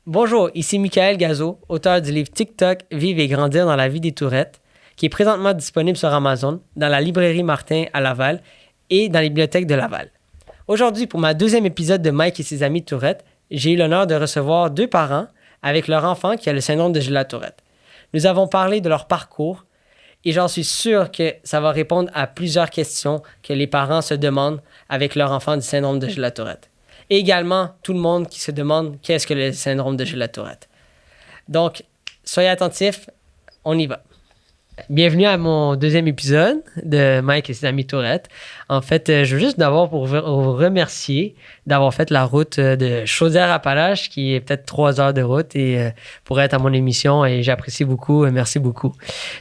Bonjour, ici Michael Gazo, auteur du livre TikTok, Vivre et grandir dans la vie des tourettes, qui est présentement disponible sur Amazon, dans la librairie Martin à Laval et dans les bibliothèques de Laval. Aujourd'hui, pour ma deuxième épisode de Mike et ses amis tourettes, j'ai eu l'honneur de recevoir deux parents avec leur enfant qui a le syndrome de Gilles-La-Tourette. Nous avons parlé de leur parcours et j'en suis sûr que ça va répondre à plusieurs questions que les parents se demandent avec leur enfant du syndrome de Gilles-La-Tourette. Et également, tout le monde qui se demande qu'est-ce que le syndrome de Gilles-La-Tourette. Donc, soyez attentifs, on y va. Bienvenue à mon deuxième épisode de Mike et ses amis tourettes. En fait, je veux juste d'abord pour vous remercier d'avoir fait la route de Chaudière-Appalaches, qui est peut-être 3 heures de route, et pour être à mon émission, et j'apprécie beaucoup, merci beaucoup.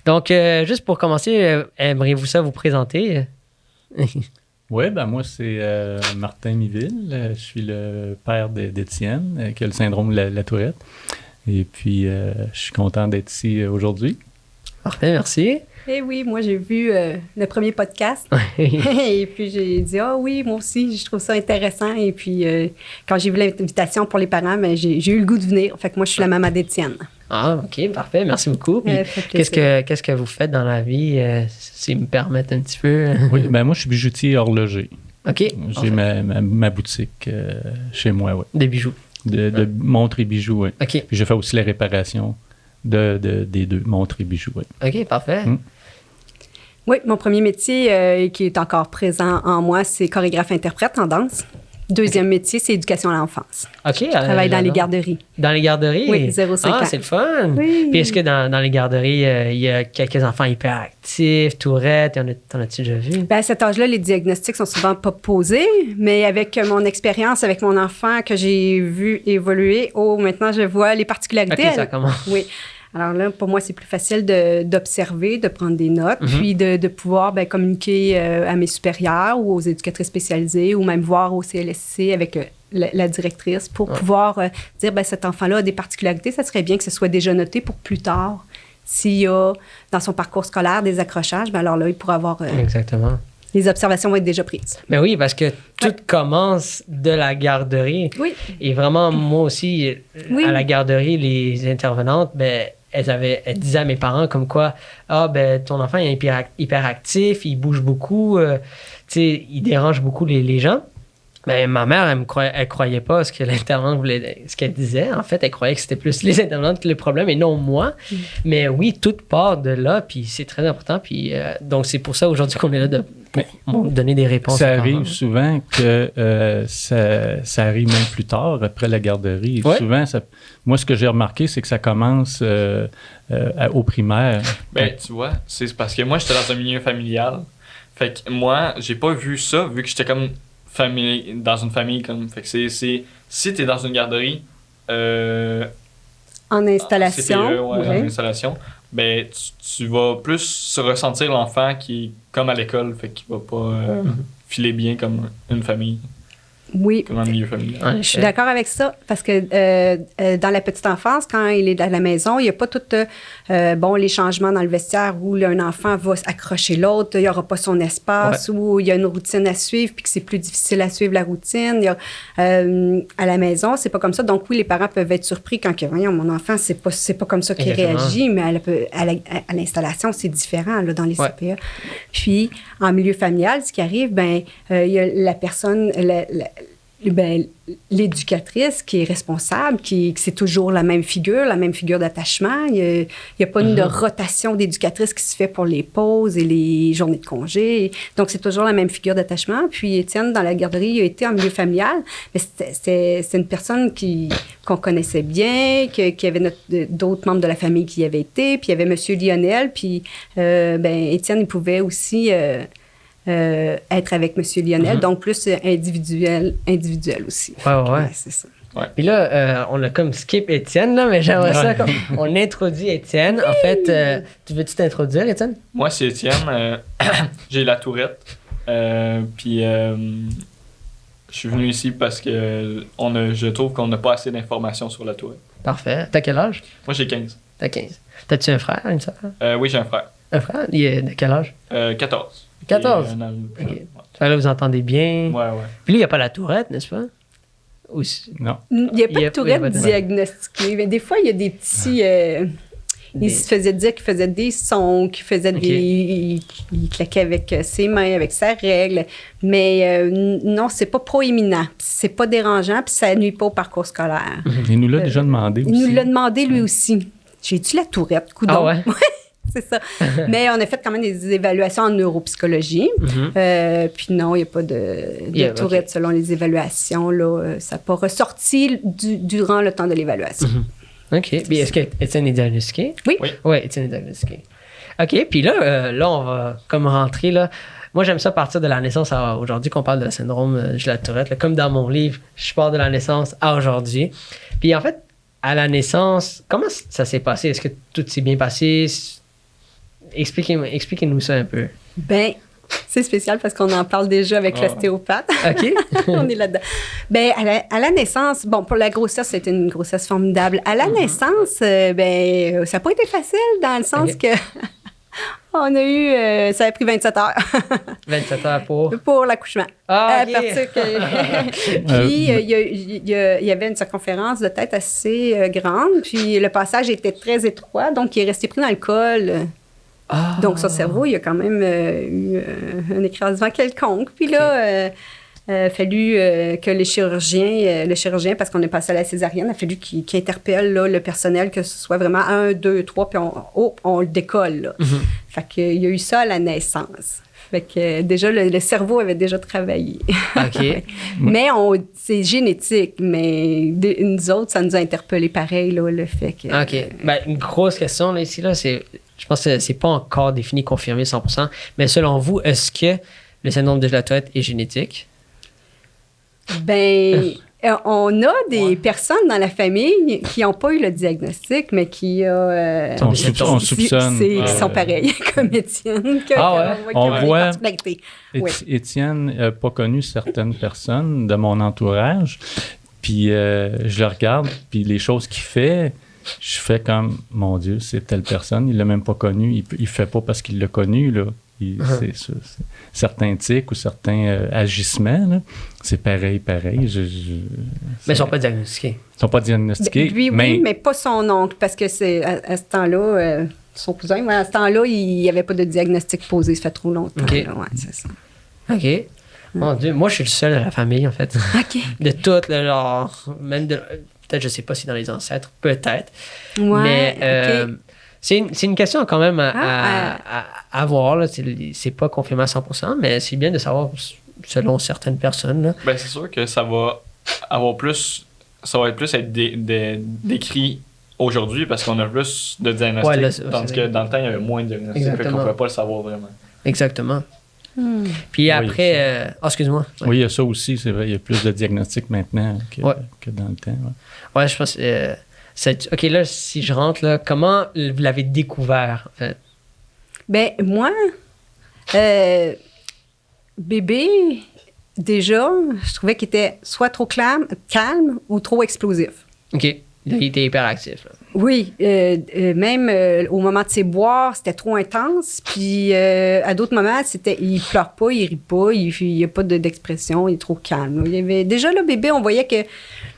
Donc, juste pour commencer, aimeriez-vous ça vous présenter? Oui, ben moi, c'est Martin Miville. Je suis le père d'Étienne, qui a le syndrome de la Tourette. Et puis, je suis content d'être ici aujourd'hui. Parfait, merci. Eh oui, moi, j'ai vu le premier podcast. Et puis, j'ai dit, ah oui, moi aussi, je trouve ça intéressant. Et puis, quand j'ai vu l'invitation pour les parents, ben, j'ai eu le goût de venir. Fait que moi, je suis la maman d'Étienne. Ah, OK, parfait. Merci beaucoup. Puis, qu'est-ce que vous faites dans la vie, si me permettent un petit peu? Oui, ben moi, je suis bijoutier horloger. OK. J'ai ma boutique chez moi, oui. Des bijoux. De montres et bijoux, oui. OK. Puis, je fais aussi la réparation des deux, montres et bijoux, oui. OK, parfait. Oui, mon premier métier qui est encore présent en moi, c'est chorégraphe-interprète en danse. Deuxième métier, c'est éducation à l'enfance. OK. Je travaille dans les garderies. Dans les garderies? Oui, 0-5 ans. Ah, c'est le fun! Oui. Puis est-ce que dans les garderies, il y a quelques enfants hyperactifs, tourettes? T'en as-tu déjà vu? Ben, à cet âge-là, les diagnostics sont souvent pas posés, mais avec mon expérience, avec mon enfant que j'ai vu évoluer, maintenant, je vois les particularités. OK, ça commence. Oui. Alors là, pour moi, c'est plus facile d'observer, de prendre des notes, puis de pouvoir communiquer à mes supérieurs ou aux éducatrices spécialisées ou même voir au CLSC avec la directrice pour pouvoir dire, cet enfant-là a des particularités, ça serait bien que ce soit déjà noté pour plus tard. S'il y a dans son parcours scolaire des accrochages, alors là, il pourra avoir... Exactement. Les observations vont être déjà prises. Mais oui, parce que tout commence de la garderie. Oui. Et vraiment, moi aussi, à la garderie, les intervenantes, elles disaient à mes parents comme quoi, ton enfant est hyperactif, il bouge beaucoup, il dérange beaucoup les gens. Mais ma mère, elle croyait pas ce que l'intervenante voulait, ce qu'elle disait. En fait, elle croyait que c'était plus les intervenantes que le problème et non moi. Mais oui, tout part de là, puis c'est très important. Puis donc, c'est pour ça aujourd'hui qu'on est là pour donner des réponses. Ça arrive souvent que ça arrive même plus tard, après la garderie. Ouais. Souvent, moi, ce que j'ai remarqué, c'est que ça commence au primaire. Tu vois, c'est parce que moi, j'étais dans un milieu familial. Fait que moi, j'ai pas vu ça, vu que j'étais comme dans une famille. Fait que si t'es dans une garderie... en installation. En installation. Tu vas plus ressentir l'enfant qui est comme à l'école, fait qu'il va pas filer bien comme une famille. Oui. Comme un milieu familial. Je suis d'accord avec ça, parce que dans la petite enfance, quand il est à la maison, il n'y a pas tout les changements dans le vestiaire où un enfant va accrocher l'autre, il n'y aura pas son espace, où il y a une routine à suivre, puis que c'est plus difficile à suivre la routine. À la maison, c'est pas comme ça. Donc oui, les parents peuvent être surpris quand voyons, mon enfant, c'est pas comme ça qu'il réagit, mais à l'installation, c'est différent là, dans les CPE. Puis, en milieu familial, ce qui arrive, il y a la personne... l'éducatrice qui est responsable, que c'est toujours la même figure d'attachement. Il n'y a pas une rotation d'éducatrice qui se fait pour les pauses et les journées de congé. Donc, c'est toujours la même figure d'attachement. Puis, Étienne, dans la garderie, il a été en milieu familial. Mais c'est une personne qu'on connaissait bien, qu'il y avait d'autres membres de la famille qui y avaient été. Puis, il y avait M. Lionel. Puis, Étienne, il pouvait aussi... être avec M. Lionel, donc plus individuel aussi. Ouais. C'est ça. Ouais. Puis là, on a comme skip Étienne, là, mais j'aimerais ça on introduit Étienne. En fait, tu veux-tu t'introduire, Étienne? Moi, c'est Étienne. J'ai la Tourette. Puis je suis venu ici parce que je trouve qu'on n'a pas assez d'informations sur la Tourette. Parfait. T'as quel âge? Moi, j'ai 15. T'as 15. T'as-tu un frère, une sœur? Oui, j'ai un frère. Un frère? Il est de quel âge? 14. 14? OK. Là, vous entendez bien. Ouais. Puis là, il n'y a pas la Tourette, n'est-ce pas? Non. Il n'y a pas Il y a de Tourette pas de- diagnostiquée. Mais des fois, il y a des petits... il se faisait dire qu'il faisait des sons, qu'il faisait Ok. il claquait avec ses mains, avec sa règle. Mais non, c'est pas proéminent. Puis c'est pas dérangeant, puis ça nuit pas au parcours scolaire. Il nous l'a déjà demandé Il aussi. nous l'a demandé lui aussi. J'ai-tu la Tourette, coudonc? Ah ouais? C'est ça. Mais on a fait quand même des évaluations en neuropsychologie. Mhm. Puis non, il n'y a pas de Tourette ok. selon les évaluations. Là, ça n'a pas ressorti durant le temps de l'évaluation. OK. Puis est-ce que Étienne est diagnostiqué? Oui. Oui. Oui, Étienne est diagnostiqué. OK. Puis là, on va comme rentrer, là. Moi, j'aime ça partir de la naissance à aujourd'hui qu'on parle de syndrome de la Tourette. Là. Comme dans mon livre, je pars de la naissance à aujourd'hui. Puis en fait, à la naissance, comment ça s'est passé? Est-ce que tout s'est bien passé? Expliquez-nous ça un peu. Ben, c'est spécial parce qu'on en parle déjà avec Ah. l'ostéopathe. OK? On est là-dedans. Ben, à la naissance, bon, pour la grossesse, c'était une grossesse formidable. À la naissance, ben, ça n'a pas été facile dans le sens Ok. que on a eu, ça a pris 27 heures 27 heures pour... pour l'accouchement. Ah, À OK. partir que... Puis, il y avait une circonférence de tête assez grande, puis le passage était très étroit, donc il est resté pris dans le col. Ah. Donc, son cerveau, il a quand même eu un écrasement quelconque. Puis là, fallu que le chirurgien, parce qu'on est passé à la césarienne, a fallu qu'il interpelle là, le personnel, que ce soit vraiment 1, 2, 3, puis on le décolle. Là. Mhm. Fait qu'il y a eu ça à la naissance. Fait que déjà, le cerveau avait déjà travaillé. OK. Mais c'est génétique, mais nous autres, ça nous a interpellés pareil, là, le fait que... OK. Ben, une grosse question là, ici, là, je pense que c'est pas encore défini, confirmé 100%, mais selon vous, est-ce que le syndrome de la Tourette est génétique? Ben, on a des personnes dans la famille qui n'ont pas eu le diagnostic, mais qui On soupçonne. qui sont pareils comme Étienne. Ah ouais? On voit- Oui. Étienne n'a pas connu certaines personnes de mon entourage, puis je le regarde, puis les choses qu'il fait, je fais comme, mon Dieu, c'est telle personne, il l'a même pas connu, il fait pas parce qu'il l'a connu, là. C'est ça, certains tics ou certains agissements, là, c'est pareil. Mais ils sont pas diagnostiqués. Ils sont pas diagnostiqués, Lui, oui, mais pas son oncle, parce que c'est à ce temps-là, son cousin, ouais, à ce temps-là, il n'y avait pas de diagnostic posé, ça fait trop longtemps. OK. Là, ouais, c'est ça. OK. Mon Dieu, moi, je suis le seul de la famille, en fait. OK. De toutes, là, genre, même de... Peut-être, je sais pas si dans les ancêtres, peut-être. Ouais, Mais OK. c'est une question quand même Ah, à voir. Là. C'est pas confirmé à 100%, mais c'est bien de savoir selon certaines personnes. Là. Ben, c'est sûr que ça va avoir plus. Ça va être plus être décrit aujourd'hui parce qu'on a plus de diagnostics. Ouais, là, tandis que dans le temps, il y avait moins de diagnostics. Fait qu'on Exactement. ne pouvait pas le savoir vraiment. Exactement. Hmm. Puis après... excuse-moi. Ouais. Oui, il y a ça aussi, c'est vrai, il y a plus de diagnostics maintenant Ouais. que dans le temps. Ouais. Ouais, je pense... OK, là, si je rentre, là, comment vous l'avez découvert, en fait? Ben, moi, bébé, déjà, je trouvais qu'il était soit trop calme ou trop explosif. OK. Là, il était hyperactif. Là. Oui, même au moment de ses boires, c'était trop intense. Puis à d'autres moments, il pleure pas, il rit pas, il n'y a pas d'expression, il est trop calme. Il y avait, déjà, le bébé, on voyait que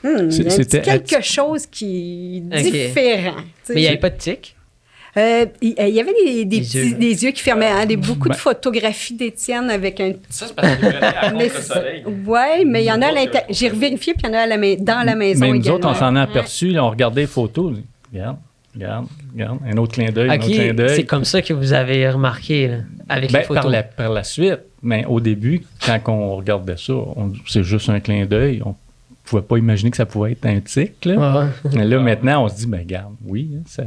il y a un petit C'était quelque chose qui est Ok. différent. tu sais. Mais il n'y avait pas de tic? Il y avait des yeux qui fermaient, hein, beaucoup de Ben- photographies d'Étienne avec un... Ça, c'est parce qu'il est à Mais contre-soleil. ouais, mais il y en a à l'intérieur. J'ai revérifié, puis il y en a dans la maison Mais nous également. autres, on s'en est aperçu, là, on regardait les photos. Regarde, un autre clin d'œil, un OK, autre clin d'œil. c'est comme ça que vous avez remarqué, là, avec les photos. Par la suite, mais au début, quand on regardait ça, c'est juste un clin d'œil. On pouvait pas imaginer que ça pouvait être un tic. Là. Ouais, ouais. Mais là, maintenant, on se dit, ben regarde, oui, ça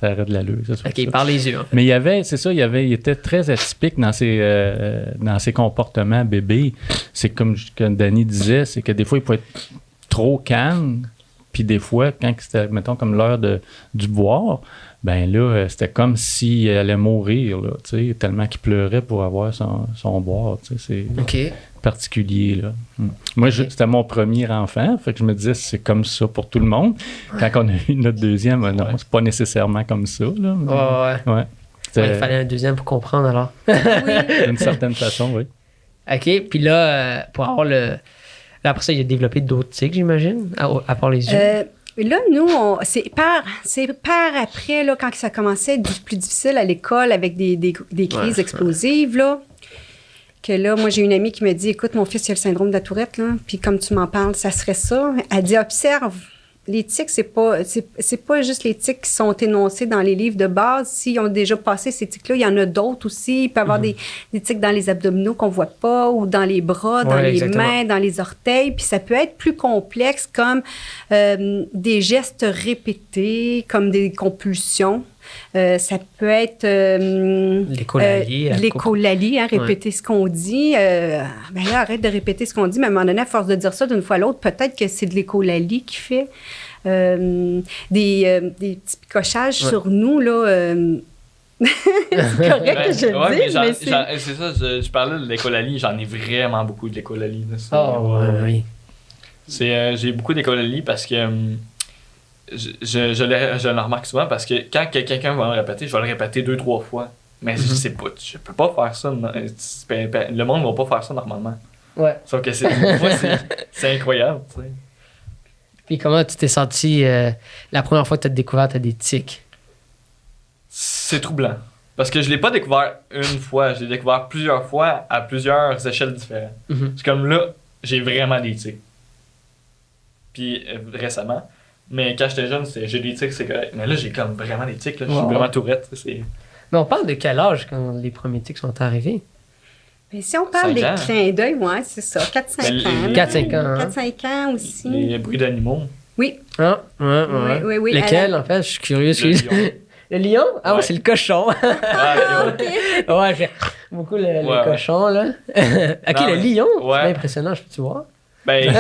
arrête de l'allure. Ça, c'est OK, ça. par les yeux. En fait. Mais il y avait, c'est ça, il était très atypique dans ses comportements bébés. C'est comme que Danny disait, c'est que des fois, il pouvait être trop calme, puis des fois, quand c'était, mettons, comme l'heure du boire, ben là, c'était comme s'il allait mourir, là, tu sais, tellement qu'il pleurait pour avoir son boire, tu sais, c'est OK. particulier, là. Moi, c'était mon premier enfant, fait que je me disais, c'est comme ça pour tout le monde. Quand on a eu notre deuxième, non, c'est pas nécessairement comme ça, là. mais- Ouais. ouais. Ouais, il fallait un deuxième pour comprendre, alors. D'une certaine façon, oui. OK, puis là, pour avoir Là, après ça, il a développé d'autres tics, j'imagine, à part les yeux. Là, nous, c'est par après, là, quand ça commençait à être plus difficile à l'école avec des crises explosives, là, que là, moi, j'ai une amie qui me dit, écoute, mon fils, il a le syndrome de la tourette, là, puis comme tu m'en parles, ça serait ça. Elle dit, observe. Les tics, c'est pas juste les tics qui sont énoncés dans les livres de base. S'ils ont déjà passé ces tics-là, il y en a d'autres aussi. Il peut y avoir des tics dans les abdominaux qu'on voit pas, ou dans les bras, dans les mains, dans les orteils. Puis ça peut être plus complexe, comme des gestes répétés, comme des compulsions. Ça peut être l'écholalie, répéter ce qu'on dit. Ben là, arrête de répéter ce qu'on dit, mais à un moment donné, à force de dire ça d'une fois à l'autre, peut-être que c'est de l'écholalie qui fait. Des petits picochages sur nous, là. C'est correct que je le dise, mais c'est ça, je parlais de l'écholalie, j'en ai vraiment beaucoup de l'écholalie. Oui. J'ai beaucoup d'écholalie parce que... Je le remarque souvent parce que quand quelqu'un va me répéter, je vais le répéter 2-3 fois. Mais je sais pas, je peux pas faire ça. Le monde va pas faire ça normalement. Ouais. Sauf que c'est incroyable. Tu sais. Puis comment tu t'es senti la première fois que tu as découvert que tu as des tics? C'est troublant. Parce que je l'ai pas découvert une fois, je l'ai découvert plusieurs fois à plusieurs échelles différentes. C'est comme là, j'ai vraiment des tics. Puis récemment. Mais quand j'étais jeune, j'ai des tics, c'est correct. Mais là, j'ai comme vraiment des tics. Là. Je suis vraiment tourette. Mais on parle de quel âge quand les premiers tics sont arrivés? Mais si on parle des clins d'œil, ouais, c'est ça. 4-5 ans. 4-5 ans. 4-5 ans aussi. Les bruits d'animaux. Oui. Ah, oui. Lesquels, en fait? Je suis curieux. Le lion? Ah ouais, c'est le cochon. OK. Ouais, j'ai beaucoup le cochon, là. OK, le lion? C'est bien impressionnant, je peux-tu voir? Ben,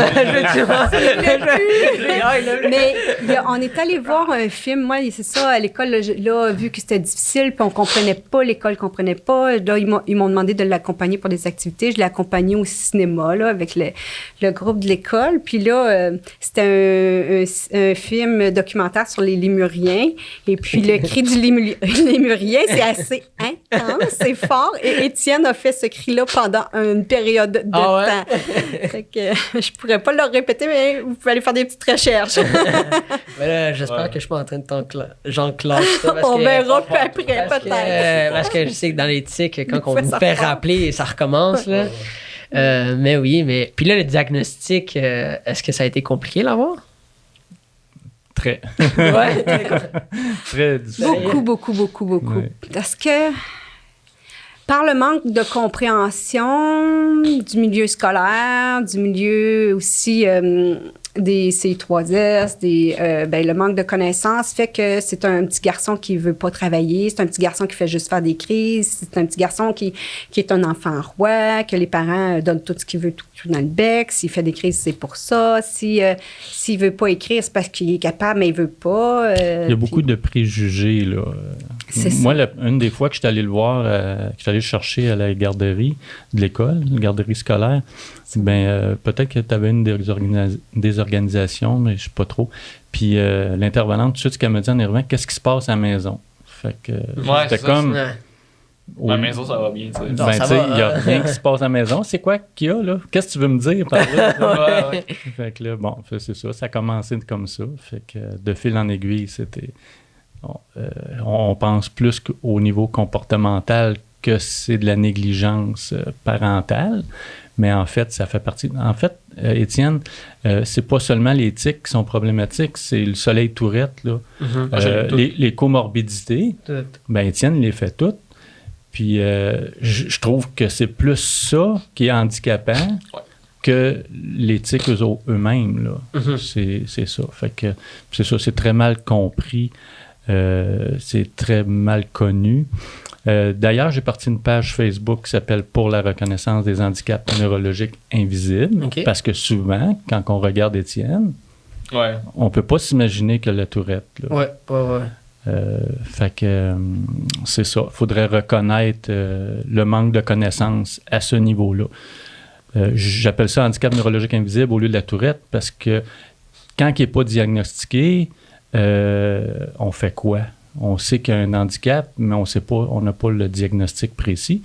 mais on est allé voir un film, moi, c'est ça, à l'école, là, vu que c'était difficile, puis on comprenait pas, l'école comprenait pas, là, ils m'ont demandé de l'accompagner pour des activités. Je l'ai accompagné au cinéma, là, avec le groupe de l'école. Puis là, c'était un film documentaire sur les lémuriens. Et puis, le cri du lémurien, c'est assez intense, c'est fort. Et Étienne a fait ce cri-là pendant une période de temps. Fait que je pourrais pas le répéter, mais vous pouvez aller faire des petites recherches. Mais là, j'espère que je suis pas en train de j'enclenche ça. On verra plus après, peut-être. Parce que je sais que dans les tics, quand on vous fait rappeler, ça recommence. Là. Mais oui, mais... Puis là, le diagnostic, est-ce que ça a été compliqué à l'avoir? Très. Ouais, très difficile. Beaucoup. Ouais. Parce que... Par le manque de compréhension du milieu scolaire, du milieu aussi des CI3S, le manque de connaissances fait que c'est un petit garçon qui veut pas travailler, c'est un petit garçon qui fait juste faire des crises, c'est un petit garçon qui est un enfant roi, que les parents donnent tout ce qu'il veut tout dans le bec. S'il fait des crises, c'est pour ça. S'il veut pas écrire, c'est parce qu'il est capable, mais il veut pas. Il y a beaucoup de préjugés, là. Moi, une des fois que j'étais allé le voir, que j'étais allé le chercher à la garderie de l'école, la garderie scolaire, peut-être que tu avais une désorganisation, mais je ne sais pas trop. Puis l'intervenante, tout de suite, ce qu'elle me dit en arrivant, qu'est-ce qui se passe à la maison? Fait que c'était comme... À la maison, ça va bien, tu sais. Il n'y a rien qui se passe à la maison. C'est quoi qu'il y a, là? Qu'est-ce que tu veux me dire par là? Fait que là, c'est ça. Ça a commencé comme ça. Fait que de fil en aiguille, c'était... on pense plus qu'au niveau comportemental que c'est de la négligence parentale, mais en fait, ça fait partie... En fait, Étienne, c'est pas seulement les tics qui sont problématiques, c'est le soleil tourette, là. Les comorbidités. Étienne les fait toutes. Puis je trouve que c'est plus ça qui est handicapant que les tics eux-mêmes, là. C'est ça. Fait que c'est ça, c'est très mal compris. C'est très mal connu. D'ailleurs, j'ai parti une page Facebook qui s'appelle « Pour la reconnaissance des handicaps neurologiques invisibles ». Parce que souvent, quand on regarde Étienne, on ne peut pas s'imaginer que la tourette. Là. Fait que c'est ça. Il faudrait reconnaître le manque de connaissances à ce niveau-là. J'appelle ça handicap neurologique invisible au lieu de la tourette parce que quand il n'est pas diagnostiqué, on fait quoi? On sait qu'il y a un handicap, mais on n'a pas le diagnostic précis.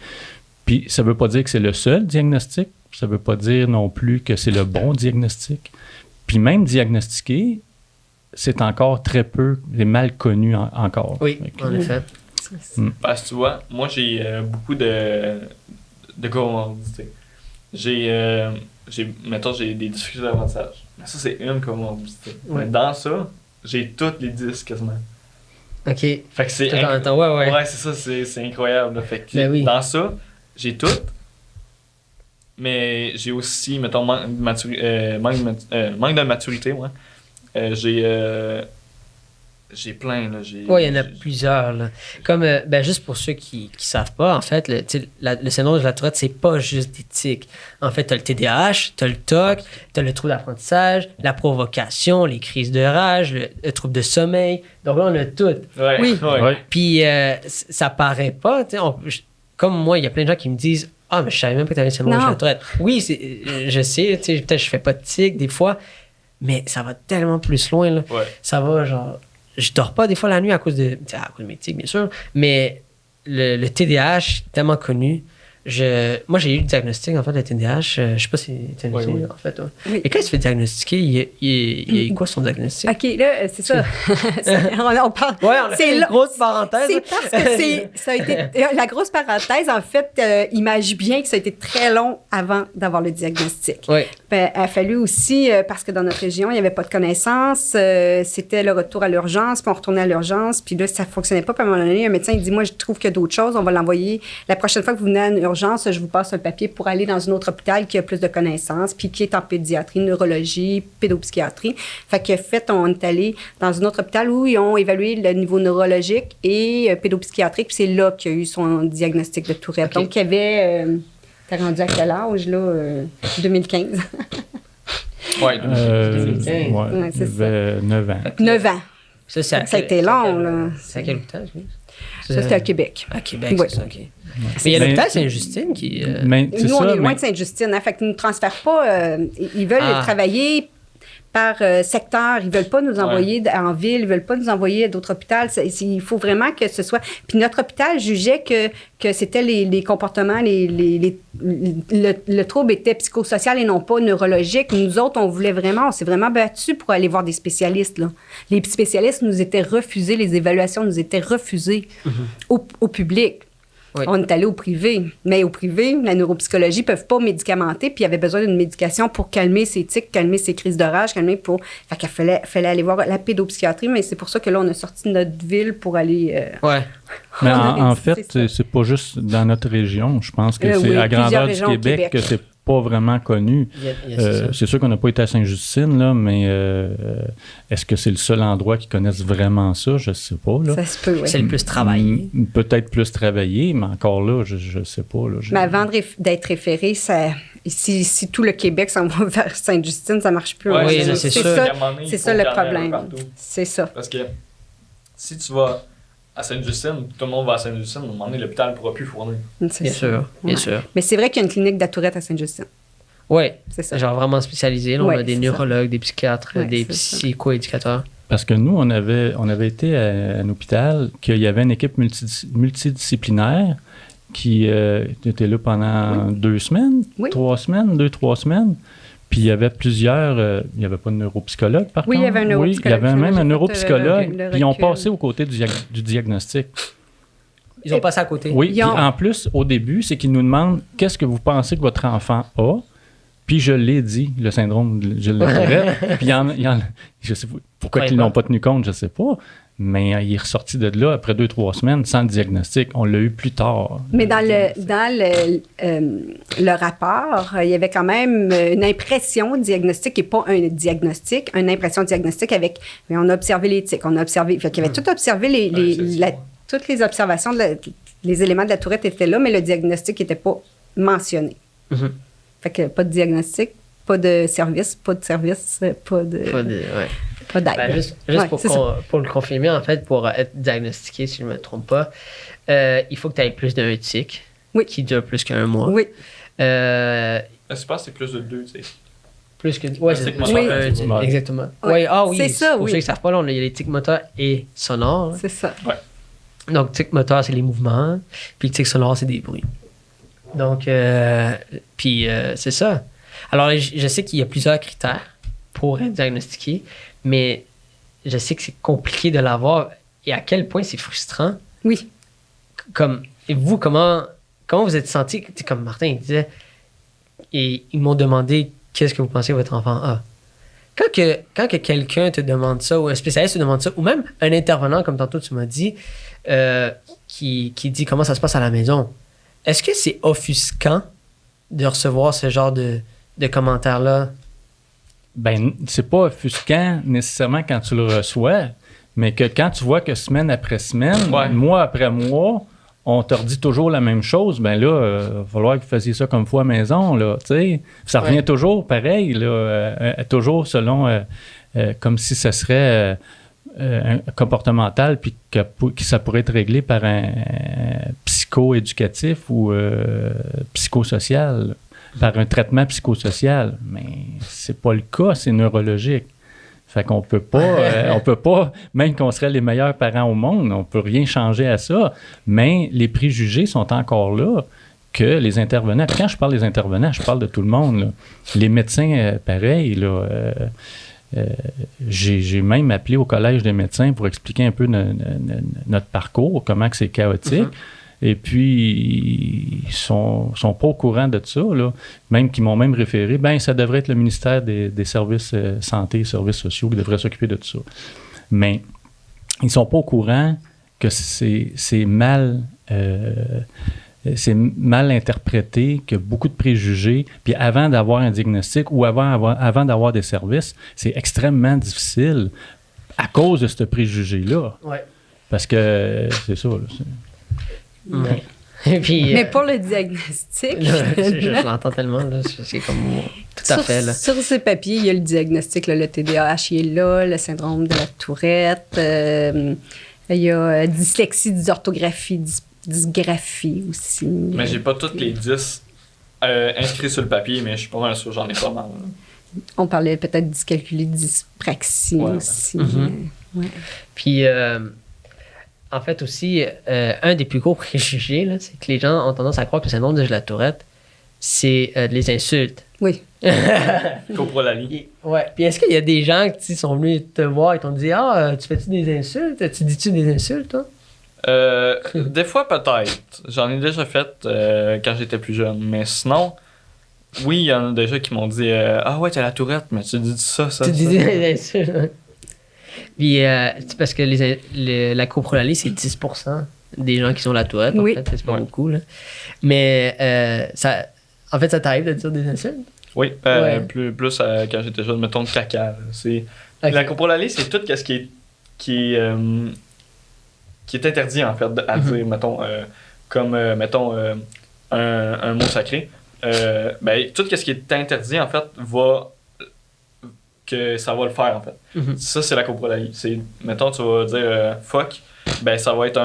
Puis ça ne veut pas dire que c'est le seul diagnostic. ça veut pas dire non plus que c'est le bon diagnostic. Puis même diagnostiqué, c'est encore très peu et mal connu encore. Oui, en effet. Parce que tu vois, moi, j'ai beaucoup de comorbidités. Mettons, j'ai des difficultés d'apprentissage. Mais ça, c'est une comorbidité. Ouais. Mais dans ça, j'ai toutes les 10 quasiment. OK. Fait que c'est Tout en même temps, ouais. Ouais, c'est ça, c'est incroyable. Là. Fait que Ben oui. dans ça, j'ai tout. Mais j'ai aussi, mettons, manque de maturité, moi. J'ai plein, là. Oui, il y en a plusieurs. Là. Comme, juste pour ceux qui ne savent pas, en fait, le syndrome de la Tourette, c'est pas juste des tics. En fait, tu as le TDAH, tu as le TOC, tu as le trouble d'apprentissage, la provocation, les crises de rage, le trouble de sommeil. Donc là, on a tout. Ouais, Oui. ouais. Puis, ça paraît pas. Comme moi, il y a plein de gens qui me disent « Ah, mais je savais même pas que tu avais le syndrome de la Tourette. » Oui, je sais, peut-être je fais pas de tics des fois, mais ça va tellement plus loin. Là. Ouais. Ça va, genre... Je dors pas des fois la nuit à cause de mes tics, bien sûr, mais le TDAH, tellement connu. Moi, j'ai eu le diagnostic, en fait, de TDAH. Je sais pas si tu as Oui. en fait. Ouais. Oui. Et quand il se fait diagnostiquer, il y a eu quoi son diagnostic? OK, là, c'est ça. on parle. Ouais, on a fait une là- grosse parenthèse. C'est parce que ça a été. La grosse parenthèse, en fait, imagine bien que ça a été très long avant d'avoir le diagnostic. Oui. Ben, il a fallu aussi, parce que dans notre région, il n'y avait pas de connaissances. C'était le retour à l'urgence, puis on retournait à l'urgence, puis là, ça ne fonctionnait pas. Puis à un moment donné, un médecin, il dit, moi, je trouve qu'il y a d'autres choses, on va l'envoyer. La prochaine fois que vous venez à l'urgence, je vous passe un papier pour aller dans un autre hôpital qui a plus de connaissances, puis qui est en pédiatrie, neurologie, pédopsychiatrie. Fait que on est allé dans un autre hôpital où ils ont évalué le niveau neurologique et pédopsychiatrique, puis c'est là qu'il y a eu son diagnostic de Tourette. OK. Donc, il y avait... T'es rendu à quel âge, là? 2015. Ouais, 2015. Ouais, c'est il avait 9 ans. 9 ans. Ça a été long, là. C'est à quel hôpital? Ça, c'était à Québec. À Québec, Ouais. c'est ça, OK. Mais il y a l'hôpital Sainte-Justine qui... Mais c'est Nous, on ça, est loin mais- de Sainte-Justine. Hein, fait qu'ils ne nous transfèrent pas. Ils veulent travailler par secteur. Ils ne veulent pas nous envoyer en ville. Ils ne veulent pas nous envoyer à d'autres hôpitaux. Il faut vraiment que ce soit... Puis notre hôpital jugeait que c'était les comportements, le trouble était psychosocial et non pas neurologique. Nous autres, on s'est vraiment battus pour aller voir des spécialistes. Là. Les spécialistes nous étaient refusés, les évaluations nous étaient refusées au public. Oui. On est allé au privé. Mais au privé, la neuropsychologie ne peuvent pas médicamenter, puis il y avait besoin d'une médication pour calmer ses tics, calmer ses crises de rage, Fait qu'il fallait aller voir la pédopsychiatrie, mais c'est pour ça que là, on a sorti de notre ville pour aller... Ouais. Mais on a en réussi, fait, c'est ça. c'est pas juste dans notre région. Je pense que c'est Oui, à grandeur plusieurs du régions au Québec, Québec. que c'est pas vraiment connu. C'est sûr qu'on n'a pas été à Sainte-Justine, là, mais est-ce que c'est le seul endroit qui connaisse vraiment ça? Je sais pas. Là. Ça se peut, oui. C'est le plus travaillé. Peut-être plus travaillé, mais encore là, je sais pas. Là, Mais avant d'être référé, si tout le Québec s'en va vers Sainte-Justine, ça ne marche plus. Ouais, Oui, c'est c'est ça, sûr. À un moment donné, il c'est faut ça le qu'il y en ait un peu problème. partout. C'est ça. Parce que si tu vas à Sainte-Justine, tout le monde va à Sainte-Justine, à un moment donné, l'hôpital ne pourra plus fournir. C'est Bien ça. sûr, bien Ouais. sûr. Mais c'est vrai qu'il y a une clinique de la Tourette à Sainte-Justine. Oui, C'est ça. genre vraiment spécialisé. Là, on Ouais, a des c'est neurologues, des psychiatres, Ouais, des c'est ça. psycho-éducateurs. Parce que nous, on avait été à un hôpital, qu'il y avait une équipe multidisciplinaire qui était là pendant 2 semaines, Oui. 3 semaines, 2-3 semaines. Puis il y avait plusieurs... il n'y avait pas de neuropsychologue, par Oui, il y contre. avait un neuropsychologue. Oui, il y avait même un J'ai fait, neuropsychologue. le Puis ils ont recul. passé aux côtés du diagnostic. Ils ont passé à côté. Oui, Ils puis ont- en plus, au début, c'est qu'ils nous demandent qu'est-ce que vous pensez que votre enfant a. Puis je l'ai dit, le syndrome de Gilles de Tourette. Puis je sais pas pourquoi Ouais, ils pas. n'ont pas tenu compte, je sais pas. Mais il est ressorti de là après 2-3 semaines sans le diagnostic. On l'a eu plus tard. Mais dans le rapport, il y avait quand même une impression diagnostique et pas un diagnostic, une impression diagnostique avec. Mais on a observé l'éthique, on a observé. Fait qu'il y avait tout observé, toutes les observations, les éléments de la Tourette étaient là, mais le diagnostic n'était pas mentionné. Mhm. Fait que pas de diagnostic, pas de service, pas d'aide. Ben, juste Ouais, pour, c'est ça. pour le confirmer, en fait, pour être diagnostiqué, si je ne me trompe pas, il faut que tu aies plus d'un tic Oui. qui dure plus qu'un mois. Oui. Je pense que c'est plus de 2, tu sais. Plus que. Ouais, c'est tic plus moteur, qu'un tic. ouais. Exactement. Ouais. Ouais, ah oui. C'est ça, Pour oui. ceux qui ne savent pas, là, il y a les tics moteurs et sonores. C'est ça. Donc, tic moteur, c'est les mouvements. Puis le tic sonore, c'est des bruits. Donc, puis c'est ça. Alors, je sais qu'il y a plusieurs critères pour être diagnostiqué, mais je sais que c'est compliqué de l'avoir et à quel point c'est frustrant. Oui. Et vous, comment vous êtes senti? Comme Martin, il disait, et ils m'ont demandé qu'est-ce que vous pensez que votre enfant a. Quand que quelqu'un te demande ça, ou un spécialiste te demande ça, ou même un intervenant, comme tantôt tu m'as dit, qui dit comment ça se passe à la maison, est-ce que c'est offusquant de recevoir ce genre de commentaires-là? Ben, c'est pas offusquant nécessairement quand tu le reçois, mais que quand tu vois que semaine après semaine, mois après mois, on te redit toujours la même chose, ben là, il va falloir que vous fassiez ça comme fois à maison, là, tu sais. Ça revient toujours pareil, là, toujours selon, comme si ça serait un comportemental, puis que ça pourrait être réglé par un psycho-éducatif ou psychosocial, par un traitement psychosocial. Mais c'est pas le cas, c'est neurologique. Fait qu'on peut pas, même qu'on serait les meilleurs parents au monde, on peut rien changer à ça. Mais les préjugés sont encore là que les intervenants. Puis quand je parle des intervenants, je parle de tout le monde, là. Les médecins, pareil, là. J'ai même appelé au collège des médecins pour expliquer un peu notre parcours, comment que c'est chaotique. Et puis, ils sont pas au courant de ça, là. Même qu'ils m'ont même référé, ben ça devrait être le ministère des services santé et services sociaux qui devrait s'occuper de tout ça. Mais ils sont pas au courant que c'est mal interprété, qu'il y a beaucoup de préjugés. Puis avant d'avoir un diagnostic ou avant d'avoir des services, c'est extrêmement difficile à cause de ce préjugé-là. Ouais. Parce que c'est ça, là. Ouais. Et puis, mais pour le diagnostic, je l'entends tellement, là, c'est comme tout à fait. Là. Sur ces papiers, il y a le diagnostic, là, le TDAH, il est là, le syndrome de la Tourette, il y a dyslexie, dysorthographie, dysgraphie aussi. Mais j'ai pas toutes les 10 inscrits sur le papier, mais je suis pas mal sûr, j'en ai pas mal. Là. On parlait peut-être de dyscalculie, dyspraxie aussi. Ouais. Puis, en fait aussi, un des plus gros préjugés, là, c'est que les gens ont tendance à croire que le syndrome de la Tourette, c'est les insultes. Oui. Coprolalie. Ouais. Puis est-ce qu'il y a des gens qui sont venus te voir et t'ont dit « Ah, tu fais-tu des insultes? Tu dis-tu des insultes, toi? » Des fois, peut-être. J'en ai déjà fait quand j'étais plus jeune. Mais sinon, oui, il y en a déjà qui m'ont dit ah ouais, t'as la Tourette, mais tu dis ça. Tu dis des insultes. Hein. Puis, parce que la coprolalie, c'est 10% des gens qui ont la Tourette. Oui. En fait, c'est pas beaucoup. Là. Mais, en fait, ça t'arrive de dire des insultes? Oui, plus quand j'étais jeune, mettons, de caca. Là. C'est... Okay. La coprolalie, c'est tout ce qui est interdit, en fait, à dire, mettons, mettons, un mot sacré. Ben, tout ce qui est interdit, en fait, que ça va le faire, en fait. Ça, c'est la coprolalie. C'est, mettons, tu vas dire fuck, ben, ça va être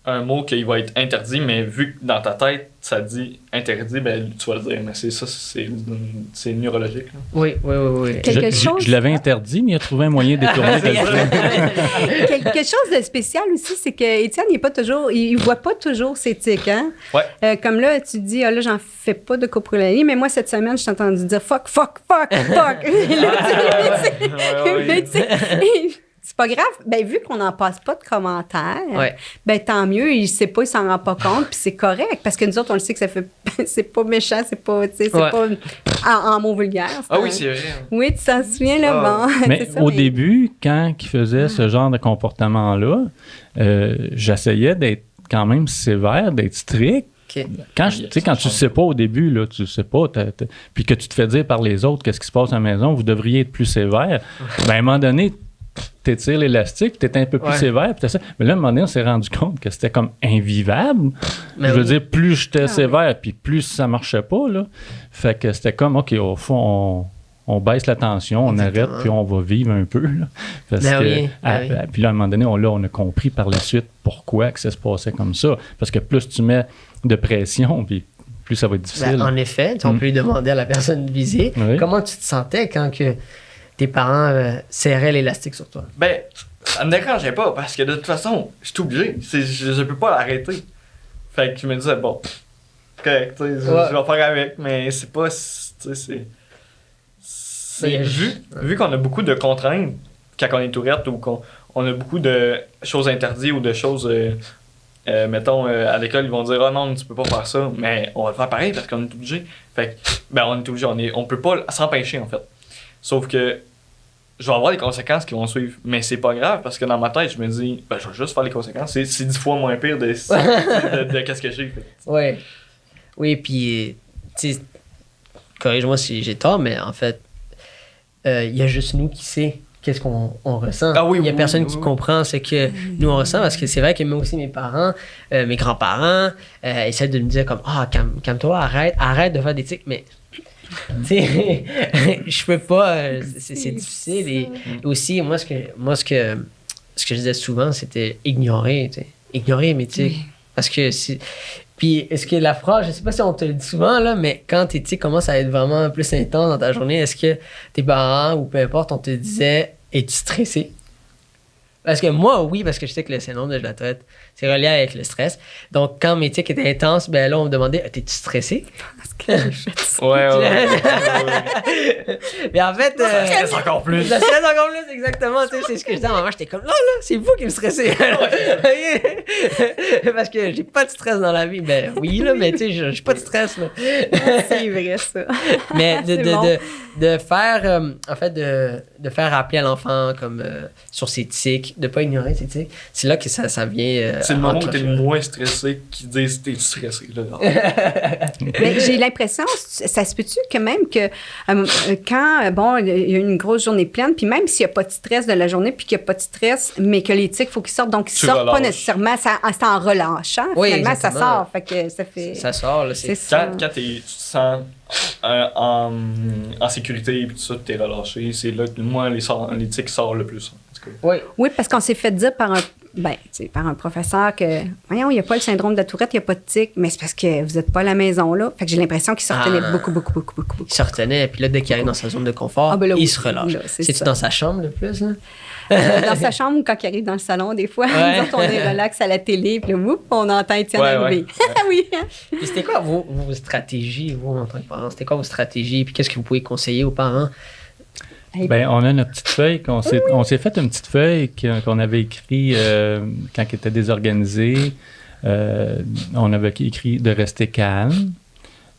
un mot qui va être interdit, mais vu que dans ta tête, ça dit interdit, ben, tu vas le dire. Mais c'est neurologique. Là. Oui. Je l'avais interdit, mais il a trouvé un moyen détourné de le dire. Quelque chose de spécial aussi, c'est que Étienne, il voit pas toujours ses tics, hein? Ouais. Comme là, tu dis, là, j'en fais pas de coprolalie, mais moi, cette semaine, je t'ai entendu dire fuck. Mais tu sais, c'est pas grave. Ben, vu qu'on n'en passe pas de commentaires, ben, tant mieux. Il sait pas, il s'en rend pas compte, puis c'est correct. Parce que nous autres, on le sait que ça fait. C'est pas méchant, c'est pas. Tu sais, c'est pas en mots vulgaires. Ah oui, c'est vrai. Oui, tu t'en souviens, là, bon. Mais au début, quand il faisait ce genre de comportement-là, j'essayais d'être quand même sévère, d'être strict. Okay. Quand tu sais pas au début, là, tu sais pas, puis que tu te fais dire par les autres qu'est-ce qui se passe à la maison, vous devriez être plus sévère, ben, à un moment donné, t'étires l'élastique, t'es un peu plus sévère, puis ça. Mais là, à un moment donné, on s'est rendu compte que c'était comme invivable. Je veux dire, plus j'étais sévère, puis plus ça marchait pas, là. Fait que c'était comme, OK, au fond, on baisse la tension, on arrête, puis on va vivre un peu, là. Parce que, puis là, à un moment donné, on a compris par la suite pourquoi que ça se passait comme ça. Parce que plus tu mets de pression, puis plus ça va être difficile. Ben, en effet, on peut lui demander à la personne visée, comment tu te sentais quand que tes parents serraient l'élastique sur toi? Ben, ça me dérangeait pas, parce que de toute façon, je suis obligé. Je peux pas l'arrêter. Fait que je me disais, bon, correct, tu sais, je vais faire avec, mais c'est pas, tu sais, c'est vu qu'on a beaucoup de contraintes quand on est tourette ou qu'on a beaucoup de choses interdites ou de choses, mettons, à l'école, ils vont dire « Ah non, tu peux pas faire ça », mais on va le faire pareil parce qu'on est obligé. Fait que, ben, on est obligé, on peut pas s'empêcher, en fait. Sauf que je vais avoir des conséquences qui vont suivre, mais c'est pas grave parce que dans ma tête, je me dis « Ben, je vais juste faire les conséquences. C'est 10 fois moins pire de qu'est-ce que j'ai fait. » Ouais. Oui, puis, tu sais, corrige-moi si j'ai tort, mais en fait, il y a juste nous qui sait qu'est-ce qu'on ressent. Ah oui, il y a oui, personne oui, qui oui. comprend ce que nous on ressent, parce que c'est vrai que moi aussi, mes parents, mes grands-parents essaient de me dire comme « Ah, calme-toi, arrête de faire des tics », mais tu sais, je peux pas, c'est difficile. Et aussi, moi, ce que je disais souvent, c'était ignorer, tu sais. Ignorer mes tics. Oui. Parce que Puis, est-ce que la phrase, je sais pas si on te le dit souvent, là, mais quand tes tics commencent à être vraiment plus intense dans ta journée, est-ce que tes parents ou peu importe, on te disait « Es-tu stressé? » Parce que moi, oui, parce que je sais que le syndrome de la Tourette, c'est relié avec le stress. Donc, quand mes tics étaient intenses, ben là, on me demandait « T'es-tu stressé? » Parce que j'ai fait ça. Ouais. Mais en fait... Ça stresse encore plus. Ça stresse encore plus, exactement. Tu sais, c'est ce que je disais à maman. J'étais comme, là, c'est vous qui me stressez. Parce que j'ai pas de stress dans la vie. Ben oui, là, mais tu sais, j'ai pas de stress. Là. C'est vrai, ça. Mais C'est bon. de faire, en fait, de faire rappeler à l'enfant comme sur ses tics, de pas ignorer ses tics, c'est là que ça vient. C'est le moment où t'es enclencher. moins stressé qu'ils disent t'es stressé. Là. Mais j'ai l'impression, ça se peut-tu que même que quand, bon, il y a une grosse journée pleine, puis même s'il n'y a pas de stress de la journée, puis qu'il n'y a pas de stress, mais que les tics, il faut qu'ils sortent, donc ils Tu sortent pas relâches. nécessairement, c'est en relâchant, Oui, finalement, ça exactement. sort, fait que ça fait... Ça sort, là. c'est ça. Quand tu te sens en sécurité et tout ça, t'es relâché, c'est là que moi, les tics sortent le plus. En tout cas. Oui. Oui, parce qu'on s'est fait dire par un professeur que, voyons, il n'y a pas le syndrome de la Tourette, il n'y a pas de tic, mais c'est parce que vous n'êtes pas à la maison, là. Fait que j'ai l'impression qu'il sortait beaucoup. Il se retenait, puis là, dès qu'il arrive dans sa zone de confort, Ah, ben là, oui. il se relâche. Là, c'est C'est-tu ça. dans sa chambre le plus, là? Dans sa chambre ou quand il arrive dans le salon, des fois, Ouais. nous autres, on est relax à la télé, puis là, whoop, on entend Étienne Ouais, arriver. ouais. Oui. Puis c'était quoi vos stratégies, vous, en tant que parents? C'était quoi vos stratégies? Puis qu'est-ce que vous pouvez conseiller aux parents? Ben, on a notre petite feuille. On s'est fait une petite feuille qu'on avait écrit quand il était désorganisé. On avait écrit de rester calme.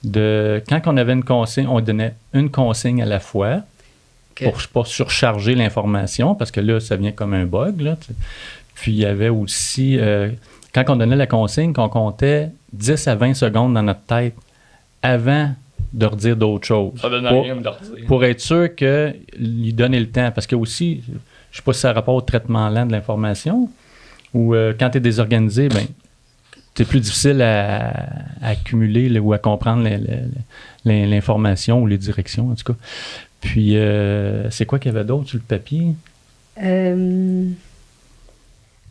Quand on avait une consigne, on donnait une consigne à la fois Ok. pour pas surcharger l'information, parce que là, ça vient comme un bug. Là, tu sais. Puis il y avait aussi, quand on donnait la consigne, qu'on comptait 10 à 20 secondes dans notre tête avant de redire d'autres choses. Ça donne Pour- rien de redire. pour être sûr qu'il lui donner le temps. Parce que aussi, je ne sais pas si ça a rapport au traitement lent de l'information, ou quand tu es désorganisé, ben, c'est plus difficile à accumuler là, ou à comprendre l'information ou les directions, en tout cas. Puis, c'est quoi qu'il y avait d'autre sur le papier?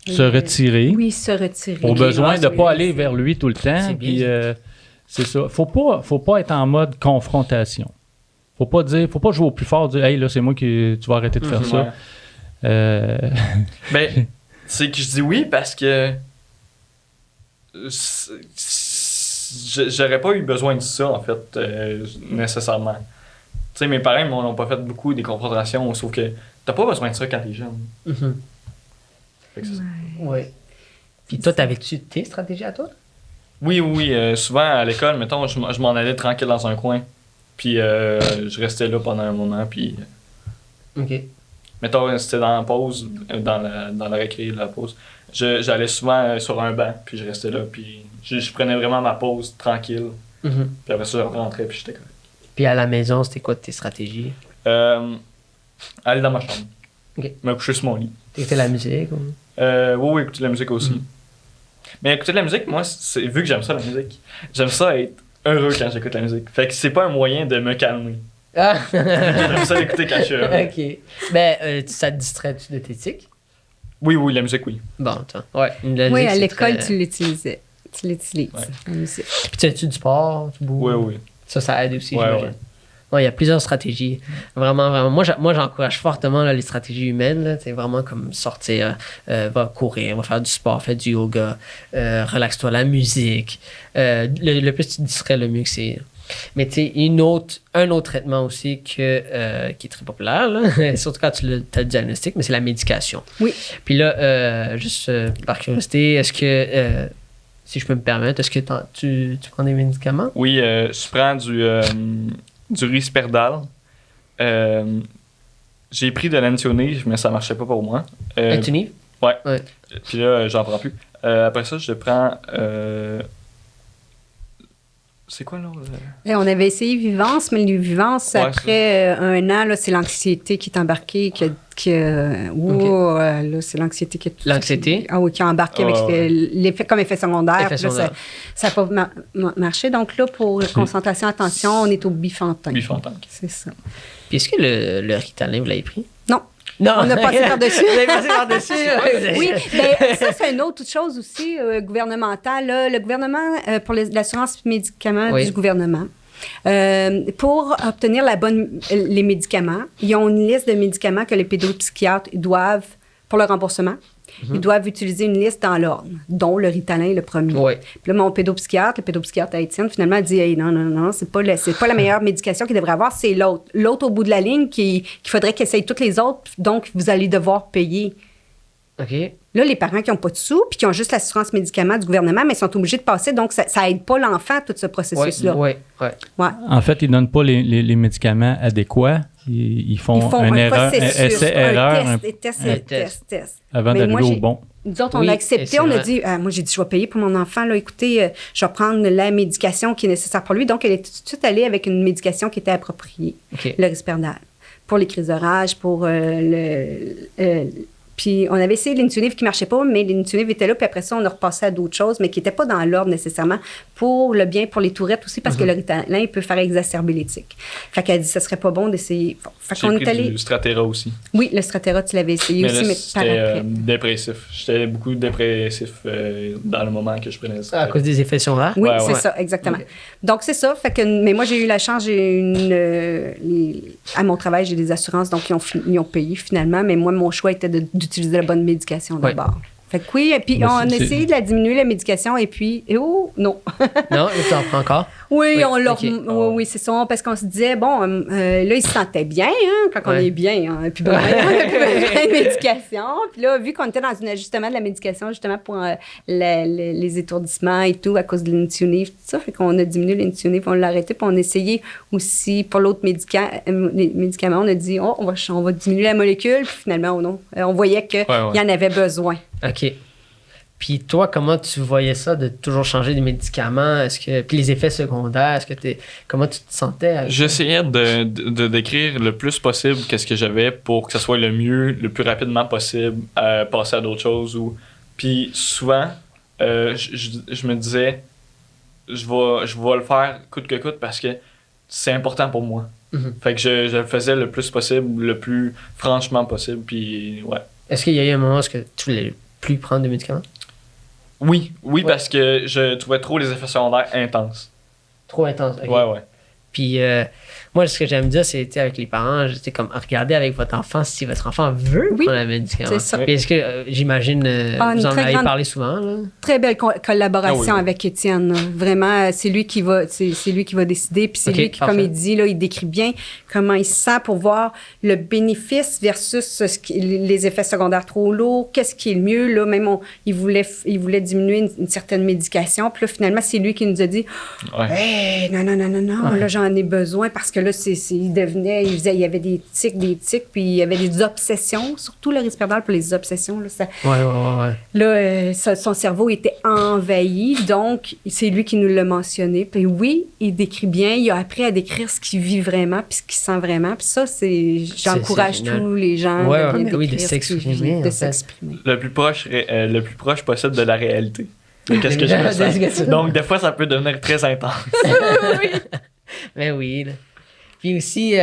Se retirer. Oui, se retirer. Au besoin de ne Oui. pas aller vers lui tout le temps. C'est bien, Puis, c'est ça. Faut pas être en mode confrontation. Faut pas jouer au plus fort, dire hey, là, c'est moi qui tu vas arrêter de faire Ouais. ça. Ben, c'est que je dis oui parce que j'aurais pas eu besoin de ça, en fait, nécessairement. Tu sais, mes parents m'ont pas fait beaucoup des confrontations, sauf que t'as pas besoin de ça quand t'es jeune. Mhm. Fait que c'est ça. Oui. Puis toi, t'avais-tu tes stratégies à toi? Oui, souvent à l'école, mettons, je m'en allais tranquille dans un coin, puis je restais là pendant un moment, puis OK. mettons, c'était dans la pause, dans la récré, la pause, j'allais souvent sur un banc, puis je restais là, puis je prenais vraiment ma pause tranquille, Mhm. puis après ça, je rentrais, puis j'étais correct. Puis à la maison, c'était quoi tes stratégies? Aller dans ma chambre. Ok. Me coucher sur mon lit. T'écoutais la musique? Ou... Oui, écouter de la musique aussi. Mais écouter de la musique, moi, vu que j'aime ça, la musique, j'aime ça être heureux quand j'écoute la musique. Fait que c'est pas un moyen de me calmer. Ah! J'aime ça l'écouter quand je suis heureux. OK. Ben, ça te distrait-tu de tes tics? Oui, la musique, oui. Bon, attends. Ouais. La Oui, musique, à c'est l'école, très- tu l'utilisais. Tu l'utilises, Ouais. la musique. Puis tu fais-tu du sport? Tu bouges? Oui. Ça aide aussi, Ouais, j'imagine. ouais. Ouais, il y a plusieurs stratégies. Vraiment, vraiment. Moi, j'encourage fortement là, les stratégies humaines. Là. C'est vraiment comme sortir, va courir, va faire du sport, faire du yoga, relaxe-toi, la musique. Le plus tu te distrais, le mieux que c'est. Mais tu sais, un autre traitement aussi qui est très populaire, là, surtout quand tu as le diagnostic, mais c'est la médication. Oui. Puis là, juste par curiosité, est-ce que, si je peux me permettre, est-ce que tu prends des médicaments? Oui, je prends du Risperdal. J'ai pris de l'Antionive, mais ça marchait pas pour moi. Anthony? Ouais. Ouais. Puis là, j'en prends plus. Après ça, je prends... c'est quoi l'autre? Et on avait essayé Vivance, mais le Vivance, Ouais, après un an, là, c'est l'anxiété qui est embarquée. Là, c'est l'anxiété qui est... L'anxiété? Ah oui, qui a embarqué avec l'effet, comme effet secondaire. Effet Puis là, secondaire. ça n'a pas marché. Donc là, pour concentration, attention, on est au Bifantin. Bifantin. C'est ça. Puis est-ce que le Ritalin, vous l'avez pris? Non. Non. On a passé par-dessus. Vous avez passé par-dessus? Oui, mais ça, c'est une autre chose aussi gouvernementale. Là. Le gouvernement, pour l'assurance médicaments du gouvernement, pour obtenir les médicaments, ils ont une liste de médicaments que les pédopsychiatres doivent, pour le remboursement, ils doivent utiliser une liste dans l'ordre, dont le Ritalin est le premier. Oui. Puis là, le pédopsychiatre à Étienne, finalement, a dit hey, non, c'est pas la meilleure médication qu'il devrait avoir, c'est l'autre. L'autre au bout de la ligne qu'il faudrait qu'il essaye toutes les autres, donc vous allez devoir payer. OK. Là, les parents qui n'ont pas de sous puis qui ont juste l'assurance médicaments du gouvernement, mais ils sont obligés de passer, donc ça aide pas l'enfant, tout ce processus-là. Oui. En fait, ils ne donnent pas les médicaments adéquats. Ils font une erreur, un essai-erreur, un test. Avant Mais d'arriver au bon. Nous autres, on a accepté, on a dit, moi j'ai dit, je vais payer pour mon enfant, là, écoutez, je vais prendre la médication qui est nécessaire pour lui. Donc, elle est tout de suite allée avec une médication qui était appropriée, le Risperdal, pour les crises de rage, pour puis on avait essayé l'Intuitive qui ne marchait pas, mais l'Intuitive était là, puis après ça, on a repassé à d'autres choses, mais qui n'étaient pas dans l'ordre nécessairement, pour le bien, pour les tourettes aussi, parce que le Ritalin, il peut faire exacerber les tics. Fait qu'elle a dit, ça serait pas bon d'essayer. Fait J'ai pris du Strattera aussi. Oui, le Strattera, tu l'avais essayé aussi, mais par après. Dépressif. J'étais beaucoup dépressif dans le moment que je prenais le Strattera. À cause des effets secondaires? Oui, c'est ça, exactement. Okay. Donc, c'est ça. Fait que, mais moi, j'ai eu la chance, à mon travail, j'ai des assurances, donc ils ont payé finalement, mais moi, mon choix était d'utiliser la bonne médication d'abord. Fait que oui, et puis on a essayé de la diminuer, la médication, et puis, non. Non, tu en prends encore? Oui, Oui, c'est ça, parce qu'on se disait, bon, là, il se sentait bien, hein, quand on est bien, hein, puis on a plus besoin de médication. Puis là, vu qu'on était dans un ajustement de la médication, justement, pour les étourdissements et tout, à cause de l'Intuitive, tout ça, fait qu'on a diminué l'Intuitive, on l'a arrêté, puis on a essayé aussi, pour l'autre médicament, on a dit, on va diminuer la molécule, puis finalement, non. On voyait qu'il y en avait besoin. OK. Puis toi, comment tu voyais ça de toujours changer de médicaments? Puis les effets secondaires, comment tu te sentais? J'essayais de décrire le plus possible qu'est-ce que j'avais pour que ça soit le mieux, le plus rapidement possible, passer à d'autres choses. Puis souvent, je me disais, je vais le faire coûte que coûte parce que c'est important pour moi. Mm-hmm. Fait que je le faisais le plus possible, le plus franchement possible. Puis ouais. Est-ce qu'il y a eu un moment où tu voulais plus prendre de médicaments? Oui, parce que je trouvais trop les effets secondaires intenses. Trop intenses, OK. Ouais. Puis moi, ce que j'aime dire, c'est avec les parents, comme regarder avec votre enfant si votre enfant veut prendre un médicament. C'est ça. Puis est-ce que, j'imagine, vous en avez parlé souvent, là? Très belle collaboration avec Étienne. Vraiment, c'est lui qui va décider. Puis c'est lui qui, comme il dit, là, il décrit bien comment il se sent pour voir le bénéfice versus les effets secondaires trop lourds. Qu'est-ce qui est le mieux? Là, même il voulait diminuer une certaine médication. Puis là, finalement, c'est lui qui nous a dit hey, non, là, j'en ai besoin parce que là, il y avait des tics, puis il y avait des obsessions, surtout le Risperdal pour les obsessions. Là, Là, son cerveau était envahi, donc c'est lui qui nous l'a mentionné. Puis oui, il décrit bien, il a appris à décrire ce qu'il vit vraiment, puis ce qu'il sent vraiment. Puis ça, j'encourage tous les gens de s'exprimer. Le plus proche possible de la réalité. Qu'est-ce que je me sens? Donc, des fois, ça peut devenir très intense. Oui. Ben oui. Là. Puis aussi,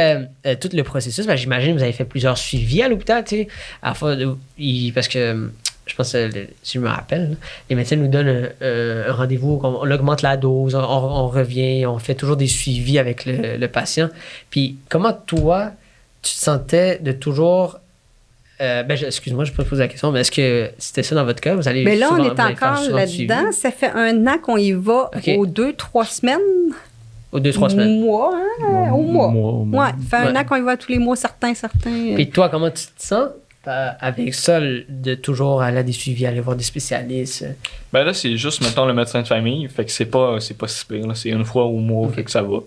tout le processus, j'imagine que vous avez fait plusieurs suivis à l'hôpital, tu sais, parce que je pense, si je me rappelle, là, les médecins nous donnent un rendez-vous, on augmente la dose, on revient, on fait toujours des suivis avec le patient. Puis comment toi, tu te sentais de toujours... excuse-moi, je peux te poser la question, mais est-ce que c'était ça dans votre cas? Vous allez Mais là, souvent, on est vous allez faire encore souvent du suivi? là-dedans. Ça fait 1 an qu'on y va OK. aux 2-3 semaines. Aux 2-3 semaines. Mois, hein? Au mois. Ouais, ça fait 1 Ouais. an qu'on y va tous les mois, certains. Puis toi, comment tu te sens avec ça, de toujours aller à des suivis, aller voir des spécialistes? Ben là, c'est juste, mettons, le médecin de famille. Fait que c'est pas si pire. Là. C'est une fois au mois, fait que ça va.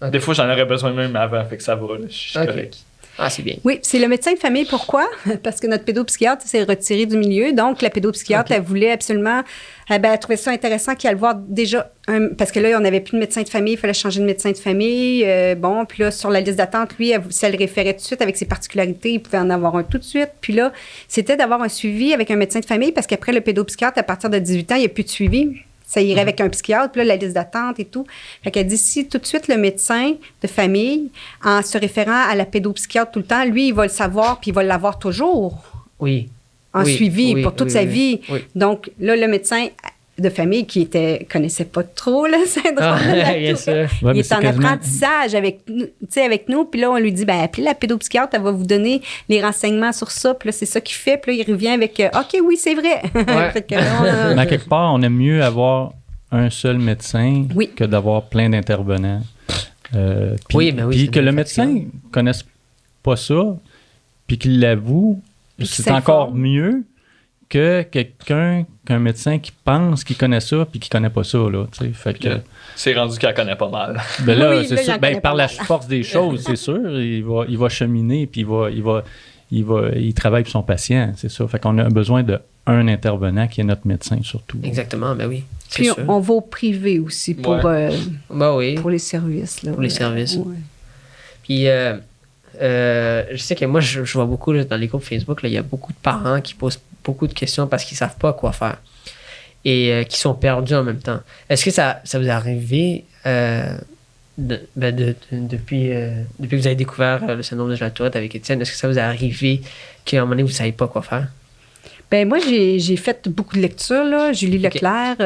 Ok. Des fois, j'en aurais besoin même avant, fait que ça va. Là. Je suis Ok. correct. Ah, c'est bien. Oui, c'est le médecin de famille. Pourquoi? Parce que notre pédopsychiatre s'est retiré du milieu. Donc, la pédopsychiatre, elle voulait absolument... elle trouvait ça intéressant qu'elle voit déjà... parce que là, on n'avait plus de médecin de famille. Il fallait changer de médecin de famille. Puis là, sur la liste d'attente, lui, si elle le référait tout de suite avec ses particularités, il pouvait en avoir un tout de suite. Puis là, c'était d'avoir un suivi avec un médecin de famille parce qu'après, le pédopsychiatre, à partir de 18 ans, il n'y a plus de suivi. Ça irait avec un psychiatre, puis là, la liste d'attente et tout. Fait qu'elle dit, si tout de suite le médecin de famille, en se référant à la pédopsychiatre tout le temps, lui, il va le savoir, puis il va l'avoir toujours Oui. en Oui, suivi oui, pour toute oui, sa oui, vie. oui. Donc là, le médecin de famille qui connaissait pas trop le syndrome Ah, de la bien Tourette, sûr. Ouais, il mais est c'est en quasiment- apprentissage avec nous. Puis là, on lui dit, appelez la pédopsychiatre, elle va vous donner les renseignements sur ça. Puis là, c'est ça qu'il fait. Puis là, il revient avec, OK, oui, c'est vrai. Ouais. Fait que là, Mais à quelque part, on aime mieux avoir un seul médecin Oui. que d'avoir plein d'intervenants. Oui, mais oui, Puis c'est que une le fatigant. médecin ne connaisse pas ça, puis qu'il l'avoue, Puis qu'il c'est encore s'informe. mieux que qu'un médecin qui pense qu'il connaît ça, puis qui ne connaît pas ça. Là, tu sais. Fait que, C'est rendu qu'elle connaît pas mal. ben là, Oui, c'est là, sûr. j'en Ben, connais par pas la mal. force des choses, c'est sûr, il va cheminer, puis il travaille pour son patient, c'est ça. Fait qu'on a besoin d'un intervenant qui est notre médecin, surtout. Exactement, ben oui. C'est puis sûr. on va au privé aussi pour, Ouais. Ben oui. pour les services. Là. Pour les services. Ouais. Puis, je sais que moi, je vois beaucoup là, dans les groupes Facebook, là, il y a beaucoup de parents qui posent beaucoup de questions parce qu'ils ne savent pas quoi faire et qui sont perdus en même temps. Est-ce que ça vous est arrivé depuis que vous avez découvert le syndrome de la Tourette avec Étienne, est-ce que ça vous est arrivé qu'à un moment donné, vous ne savez pas quoi faire? Ben moi, j'ai fait beaucoup de lectures, là. Julie Leclerc,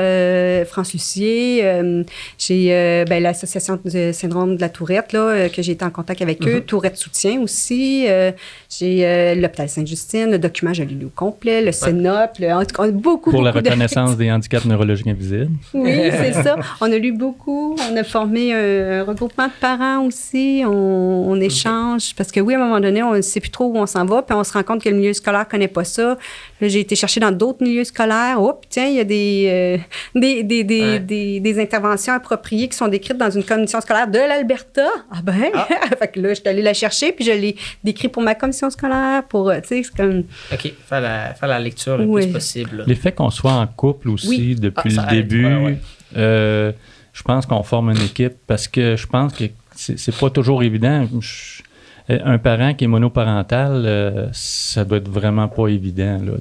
France Lucier. J'ai l'Association de syndrome de la Tourette, là, que j'ai été en contact avec eux. Tourette Soutien aussi. J'ai l'Hôpital Sainte-Justine. Le document, je l'ai lu au complet. Le CENOP. En tout cas, beaucoup Pour la beaucoup de- reconnaissance des handicaps neurologiques invisibles. Oui, c'est ça. On a lu beaucoup. On a formé un regroupement de parents aussi. On échange. Parce que oui, à un moment donné, on ne sait plus trop où on s'en va. Puis on se rend compte que le milieu scolaire ne connaît pas ça. Là, j'ai été chercher dans d'autres milieux scolaires. Oh, tiens, il y a des interventions appropriées qui sont décrites dans une commission scolaire de l'Alberta. Ah ben! Fait que là, je suis allée la chercher, puis je l'ai décrit pour ma commission scolaire. Pour, tu sais, c'est comme... OK, faire la lecture le Oui. plus possible. là. L'effet qu'on soit en couple aussi Oui. depuis Ah, ça le aide. début, Ouais, je pense qu'on forme une équipe parce que je pense que c'est pas toujours évident. Un parent qui est monoparental, ça doit être vraiment pas évident. Là,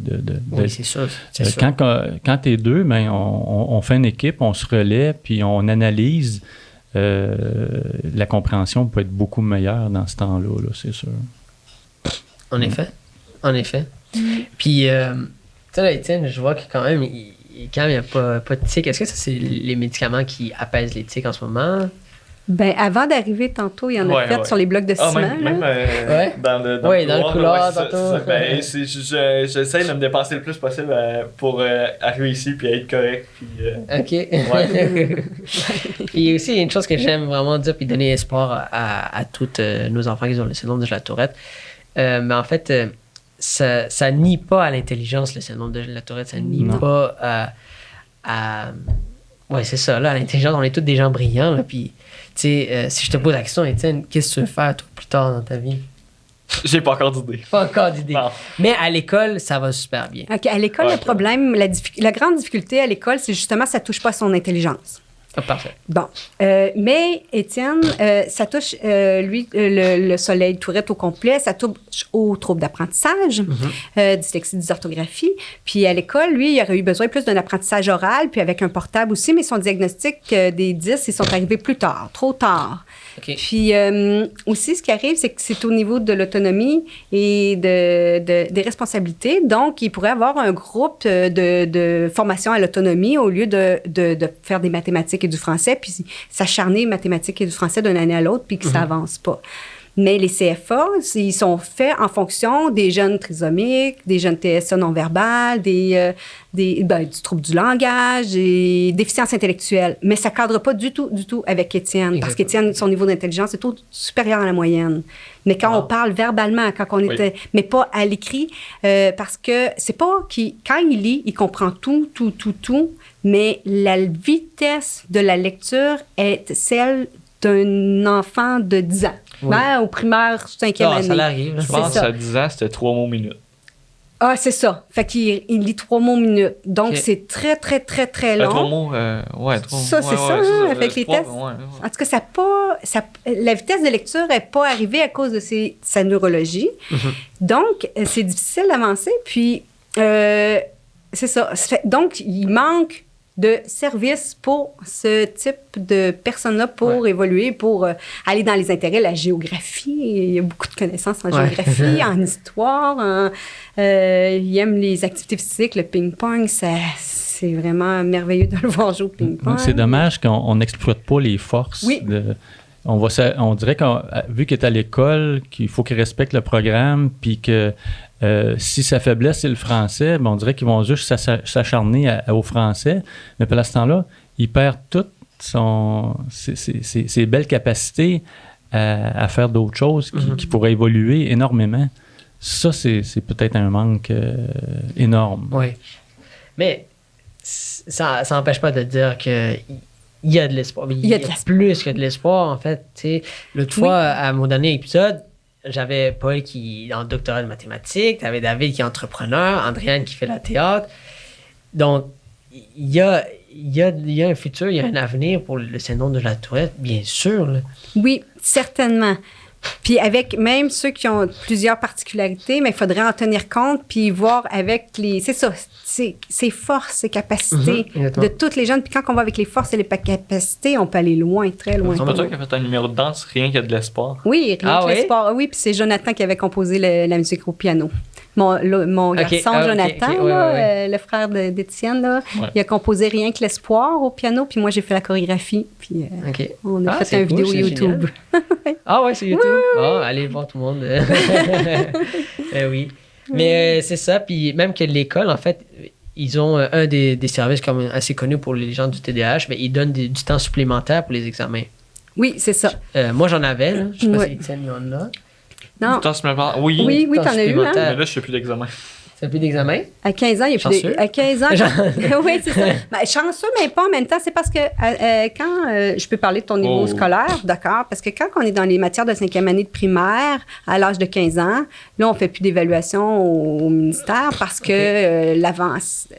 Oui, c'est sûr. C'est sûr. quand tu es deux, ben, on fait une équipe, on se relaie, puis on analyse. La compréhension peut être beaucoup meilleure dans ce temps-là, là, c'est sûr. En effet. En effet. Puis, tu sais, là, Étienne, je vois que quand même, quand il n'y a pas de tics, est-ce que ça, c'est les médicaments qui apaisent les tics en ce moment? Ben, avant d'arriver tantôt, il y en a Ouais, fait ouais. sur les blocs de Ah, ciment. même là. Ouais. dans le couloir, ouais, c'est ça, tantôt. c'est ça. Ben, j'essaie de me dépasser le plus possible pour arriver ici puis être correct. Puis, OK. Puis aussi, il y a une chose que j'aime vraiment dire, puis donner espoir à tous nos enfants qui ont le syndrome de la Tourette. Mais en fait, ça nie pas à l'intelligence, le syndrome de la Tourette. Ça nie Non. pas à... Ouais, c'est ça, là, à l'intelligence, on est tous des gens brillants, là, puis, tu sais, si je te pose la question, Étienne, qu'est-ce que tu veux faire, toi, plus tard dans ta vie? j'ai pas encore d'idée. Pas encore d'idée. Non. Mais à l'école, ça va super bien. OK, à l'école, Ouais, le problème, la grande difficulté à l'école, c'est justement ça touche pas à son intelligence. Ah, parfait. Bon. Mais Étienne, ça touche, lui, le soleil Tourette au complet, ça touche aux troubles d'apprentissage, dyslexie, dysorthographie. Puis à l'école, lui, il aurait eu besoin plus d'un apprentissage oral, puis avec un portable aussi, mais son diagnostic des 10, ils sont arrivés plus tard, trop tard. OK. Puis aussi, ce qui arrive, c'est que c'est au niveau de l'autonomie et des responsabilités. Donc, il pourrait avoir un groupe de formation à l'autonomie au lieu de faire des mathématiques et du français, puis s'acharner mathématiques et du français d'une année à l'autre, puis que ça avance pas. Mais les CFA, ils sont faits en fonction des jeunes trisomiques, des jeunes TSA non-verbales, du trouble du langage, des déficiences intellectuelles. Mais ça ne cadre pas du tout avec Étienne, parce qu'Étienne, son niveau d'intelligence est tout supérieur à la moyenne. Mais quand on parle verbalement, quand on était... Mais pas à l'écrit, parce que c'est pas quand il lit, il comprend tout, mais la vitesse de la lecture est celle d'un enfant de 10 ans. Oui. Au primaire, 5e année. Ça l'arrive. Je pense à 10 ans, c'était 3 mots minutes. Ah, c'est ça. Fait qu'il lit 3 mots minutes. Donc, c'est très, très, très, très long. 3 mots, Ça, c'est ça, avec les tests. En tout cas, la vitesse de lecture n'est pas arrivée à cause de sa neurologie. Donc, c'est difficile d'avancer. Puis, c'est ça. Donc, il manque de services pour ce type de personnes-là pour évoluer, pour aller dans les intérêts, la géographie. Il y a beaucoup de connaissances en géographie, en histoire. Il aime les activités physiques, le ping-pong. C'est vraiment merveilleux de le voir jouer au ping-pong. C'est dommage qu'on n'exploite pas les forces. Oui. On dirait vu qu'il est à l'école, qu'il faut qu'il respecte le programme, puis que si sa faiblesse, c'est le français, on dirait qu'ils vont juste s'acharner au français. Mais pour l'instant-là, il perd toutes ses belles capacités à faire d'autres choses qui pourraient évoluer énormément. Ça, c'est peut-être un manque énorme. Oui. Mais ça n'empêche pas de dire que... Il y a de l'espoir. Il y a plus que de l'espoir, en fait. L'autre fois, à mon dernier épisode, j'avais Paul qui est en doctorat de mathématiques, t'avais David qui est entrepreneur, Andréane qui fait la théâtre. Donc, il y a un futur, il y a un avenir pour le syndrome de la Tourette, bien sûr. Là. Oui, certainement. Puis avec même ceux qui ont plusieurs particularités, mais il faudrait en tenir compte puis voir avec ses forces, ses capacités de toutes les jeunes. Puis quand on va avec les forces et les capacités, on peut aller loin, très loin. C'est pas toi qui a fait un numéro de danse, rien que de l'espoir. Oui, rien que l'espoir. Oui, puis c'est Jonathan qui avait composé la musique au piano. Mon garçon Jonathan, le frère d'Étienne, il a composé rien que l'espoir au piano, puis moi j'ai fait la chorégraphie, puis on a fait une vidéo YouTube. Ah ouais, c'est YouTube. Allez voir tout le monde. Oui. Mais c'est ça, puis même que l'école, en fait, ils ont un des services comme assez connu pour les gens du TDAH, mais ils donnent du temps supplémentaire pour les examens. Oui, c'est ça. Moi j'en avais, là. Je sais pas si Étienne y en a. Non. Oui, t'en as eu, hein? Mais là, je fais plus d'examen. Tu fais plus d'examen? À 15 ans, il y a plus à 15 ans. Oui, c'est ça. Chanceux, mais pas en même temps. C'est parce que quand je peux parler de ton niveau scolaire, d'accord, parce que quand on est dans les matières de 5e année de primaire, à l'âge de 15 ans, là, on fait plus d'évaluation au ministère parce que l'avance...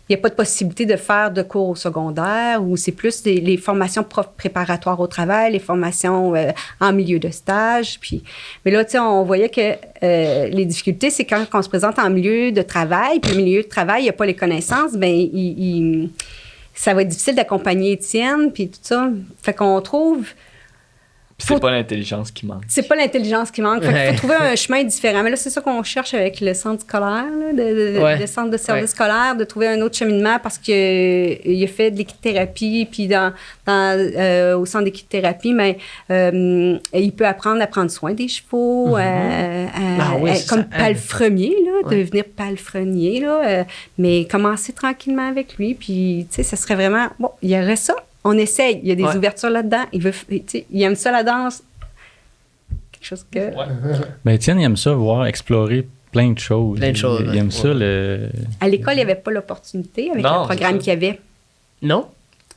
Il n'y a pas de possibilité de faire de cours au secondaire ou c'est plus les formations préparatoires au travail, les formations en milieu de stage. Mais là, tu sais, on voyait que les difficultés, c'est quand on se présente en milieu de travail, puis le milieu de travail, il n'y a pas les connaissances, bien, ça va être difficile d'accompagner Étienne, puis tout ça. Fait qu'on trouve... C'est pas l'intelligence qui manque. C'est pas l'intelligence qui manque. Fait qu'il faut trouver un chemin différent. Mais là, c'est ça qu'on cherche avec le centre scolaire, le centre de service scolaire, de trouver un autre cheminement parce qu'il a fait de l'équithérapie. Puis au centre d'équithérapie, mais il peut apprendre à prendre soin des chevaux, comme palefrenier, devenir palefrenier. Mais commencer tranquillement avec lui. Puis, tu sais, ça serait vraiment... Bon, il y aurait ça. On essaye. Il y a des ouvertures là-dedans. Il aime ça, la danse. Quelque chose que... Ben, Étienne, il aime ça, explorer plein de choses. Il aime ça, À l'école, il n'y avait pas l'opportunité avec le programme qu'il y avait. Non?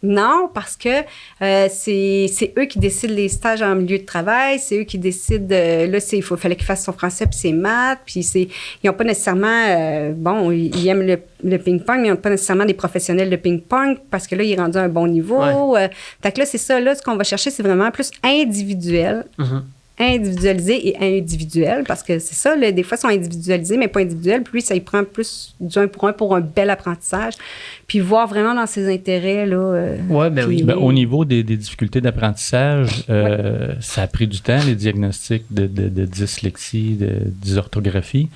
Non, parce que c'est eux qui décident les stages en milieu de travail, c'est eux qui décident, là, fallait qu'il fasse son français puis ses maths, puis ils n'ont pas nécessairement, ils aiment le ping-pong, mais ils n'ont pas nécessairement des professionnels de ping-pong, parce que là, il est rendu à un bon niveau. Fait que là, c'est ça, là, ce qu'on va chercher, c'est vraiment plus individuel. individualisé et individuel, parce que c'est ça, là, des fois, ils sont individualisés, mais pas individuels. Puis lui, ça, il prend plus du 1 pour un bel apprentissage. Puis voir vraiment dans ses intérêts, là. Ouais, ben oui. Ben, au niveau des difficultés d'apprentissage, ça a pris du temps, les diagnostics de dyslexie, de dysorthographie.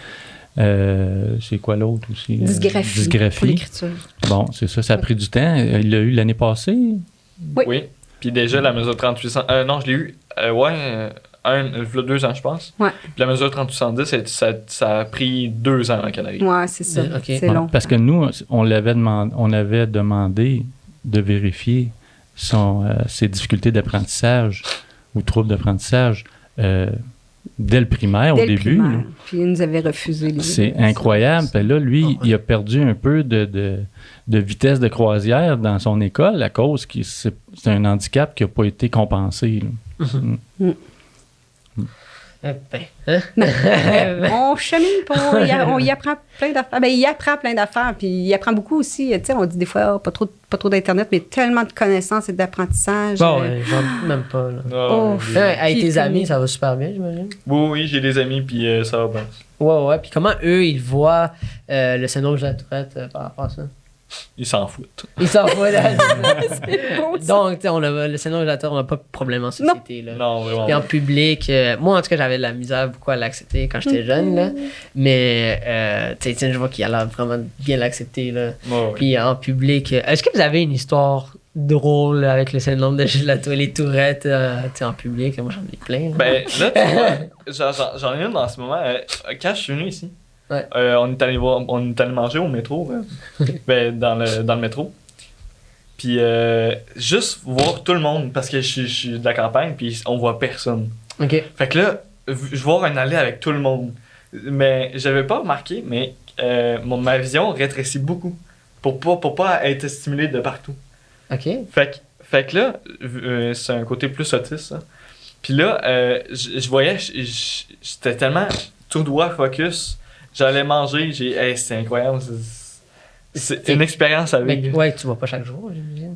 C'est quoi l'autre aussi? Dysgraphie. Pour l'écriture. Bon, c'est ça, ça a pris du temps. Il l'a eu l'année passée? Oui. Puis déjà, la mesure 3800... non, je l'ai eu, il y a 2 ans, je pense. Ouais. Puis la mesure 3810, ça a pris 2 ans avant qu'elle arrive. Ouais, c'est ça. Ok. C'est long. Parce que nous, on avait demandé de vérifier ses difficultés d'apprentissage ou troubles d'apprentissage dès le primaire, Dès au le début. primaire. Puis il nous avait refusé. C'est incroyable. Puis là, lui, il a perdu un peu de vitesse de croisière dans son école à cause que c'est un handicap qui n'a pas été compensé. Là. On chemine, on y apprend plein d'affaires. Ben, il apprend plein d'affaires, puis il apprend beaucoup aussi. Tu sais, on dit des fois, pas trop d'Internet, mais tellement de connaissances et d'apprentissage. Bon, j'en doute même pas. Là. Oh. Avec Puis- tes amis, ça va super bien, j'imagine. Oui, j'ai des amis, puis ça va bien. Ouais. Puis comment eux, ils voient le syndrome de la Tourette par rapport à ça? Ils s'en foutent. Ils s'en foutent. C'est beau, ça. Donc, tu sais, le syndrome de la Tourette, on n'a pas de problème en société. Là. Non, vraiment. Et en public, moi en tout cas, j'avais de la misère beaucoup à l'accepter quand j'étais jeune. Là. Mais tu sais, je vois qu'il a l'air vraiment bien l'accepter. Là. Ouais. Puis en public, est-ce que vous avez une histoire drôle avec le syndrome de la Tourette, les Tourettes tu sais, en public? Moi, j'en ai plein. Là. Ben, là, tu vois, j'en ai une en ce moment. Quand je suis venu ici, Ouais. on est allé manger au métro, ben, dans le métro. Puis juste voir tout le monde, parce que je suis de la campagne, puis on voit personne. OK. Fait que là, je vois un allée avec tout le monde. Mais j'avais pas remarqué, mais ma vision rétrécit beaucoup pour pas être stimulé de partout. OK. Fait que là, c'est un côté plus autiste, ça. Puis là, je voyais, j'étais tellement tout droit focus. J'allais manger, c'est incroyable. C'est une expérience à Mais, vivre. ouais, tu vois pas chaque jour, j'imagine.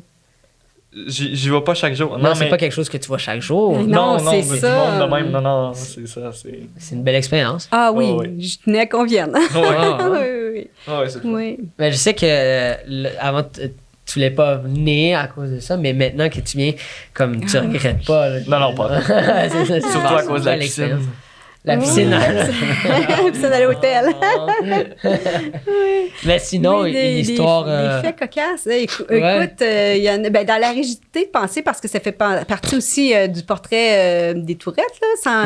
J'y vais pas chaque jour. Non, c'est mais... pas quelque chose que tu vois chaque jour. Non, non, c'est mais ça. du monde de même. Non, c'est ça. C'est une belle expérience. Ah oui, Ouais. je tenais qu'on vienne. Ah, ouais. oui. Ouais, c'est Oui. Mais je sais que avant, tu voulais pas venir à cause de ça, mais maintenant que tu viens, comme tu regrettes pas. Là, Non, pas. c'est Surtout à cause de la piscine. La piscine. Puis ça, à l'hôtel. Mais sinon, une histoire. Des faits cocasses. Écoute, Ouais. il y en a, ben, dans la rigidité de pensée, parce que ça fait partie aussi du portrait des Tourettes, là, sans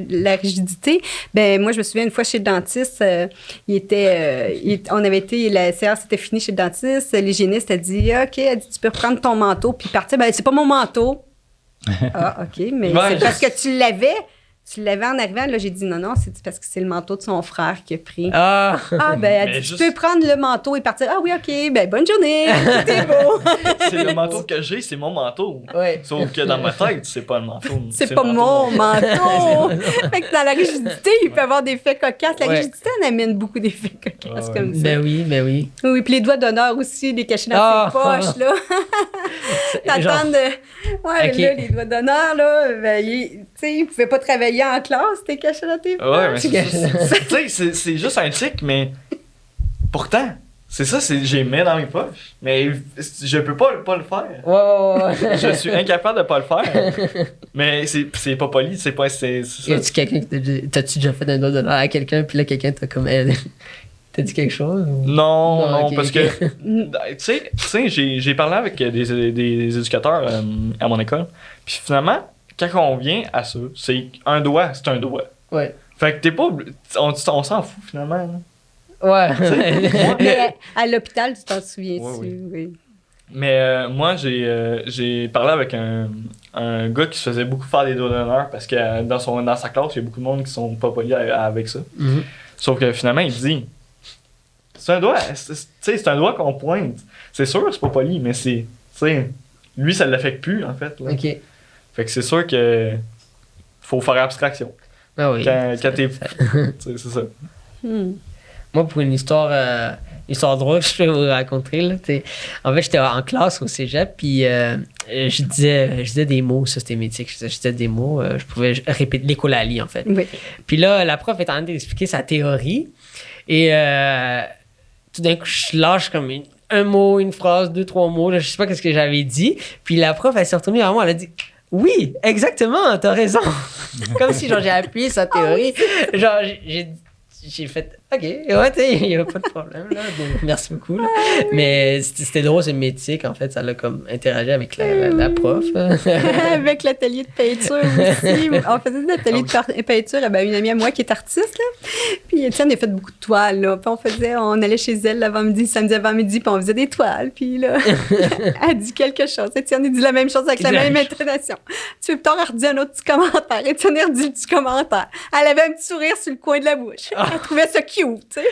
la rigidité. Ben, moi, je me souviens une fois chez le dentiste, on avait été, la séance était finie chez le dentiste, l'hygiéniste a dit OK, elle dit, tu peux reprendre ton manteau puis partir. Ben, c'est pas mon manteau. Ah, OK, mais Ouais, c'est parce que tu l'avais. Tu l'avais en arrivant, là, j'ai dit non, c'est parce que c'est le manteau de son frère qui a pris. Ah! Ah, ben, elle Mais dit, juste- tu peux prendre le manteau et partir. Ah oui, OK, ben, bonne journée. Tout est beau. C'est le manteau que j'ai, c'est mon manteau. Ouais. Sauf que dans ma tête, c'est pas le manteau. C'est pas le mon manteau. manteau. Fait que dans la rigidité, il peut y avoir des faits cocasses. La Ouais. rigidité, elle amène beaucoup d'effets cocasses Ouais. comme ça. Ben oui. Oui, puis les doigts d'honneur aussi, les cachés dans Ah! ses poches, là. T'attends de... Ouais, Ok. là, les doigts d'honneur, là, ben, tu sais, ils pouvaient pas travailler en classe, t'es caché dans tes poches. Ouais, mais tu sais, c'est juste un tic, mais pourtant, c'est ça, j'ai mis dans mes poches. Mais je peux pas le faire. Ouais. Je suis incapable de pas le faire. Mais c'est pas poli, c'est pas. C'est Y ça. a-tu quelqu'un t'as-tu déjà fait un doigt d'honneur à quelqu'un, puis là, quelqu'un t'a comme. T'as dit quelque chose? Ou... Non, ok, parce ok. que. Tu sais, j'ai parlé avec des éducateurs à mon école. Puis finalement, quand on vient à ça, c'est un doigt. Ouais. Fait que t'es pas. On s'en fout finalement. Là. Ouais. Mais à l'hôpital, tu t'en souviens-tu? Ouais, Oui. Mais moi, j'ai parlé avec un gars qui se faisait beaucoup faire des doigts d'honneur parce que dans sa classe, il y a beaucoup de monde qui sont pas polis avec ça. Mhm. Sauf que finalement, il dit c'est un doigt, c'est un doigt qu'on pointe. C'est sûr, c'est pas poli, mais c'est. Lui, ça l'affecte plus, en fait. Là. OK. Fait que c'est sûr que faut faire abstraction. Ah oui. Quand t'es. C'est ça. Hmm. Moi, pour une histoire histoire drôle que je vais vous raconter. Là, en fait, j'étais en classe au cégep, puis je disais des mots, ça c'était mythique. Je disais des mots, je pouvais répéter l'écolalie, en fait. Oui. Puis là, la prof est en train d'expliquer sa théorie, et tout d'un coup, je lâche comme un mot, une phrase, 2, 3 mots, là, je sais pas qu'est-ce que j'avais dit. Puis la prof, elle s'est retournée vers moi, elle a dit « Oui, exactement, t'as raison. » Comme si genre, j'ai appuyé sa théorie. Genre, j'ai fait OK, ouais, tu sais, il n'y a pas de problème, là. Donc, merci beaucoup, là. Mais c'était drôle, c'est mythique, en fait. Ça l'a comme interagi avec la prof. Avec l'atelier de peinture aussi. On faisait des ateliers de peinture. Une amie à moi qui est artiste, là. Puis Étienne a fait beaucoup de toiles, là. Puis on allait chez elle l'avant-midi, samedi avant-midi, puis on faisait des toiles. Puis là, elle dit quelque chose. Étienne, il dit la même chose avec la même intonation. Tu veux plus tard, elle redit un autre petit commentaire. Étienne, elle redit le petit commentaire. Elle avait un petit sourire sur le coin de la bouche. Elle trouvait ça cute, tu sais.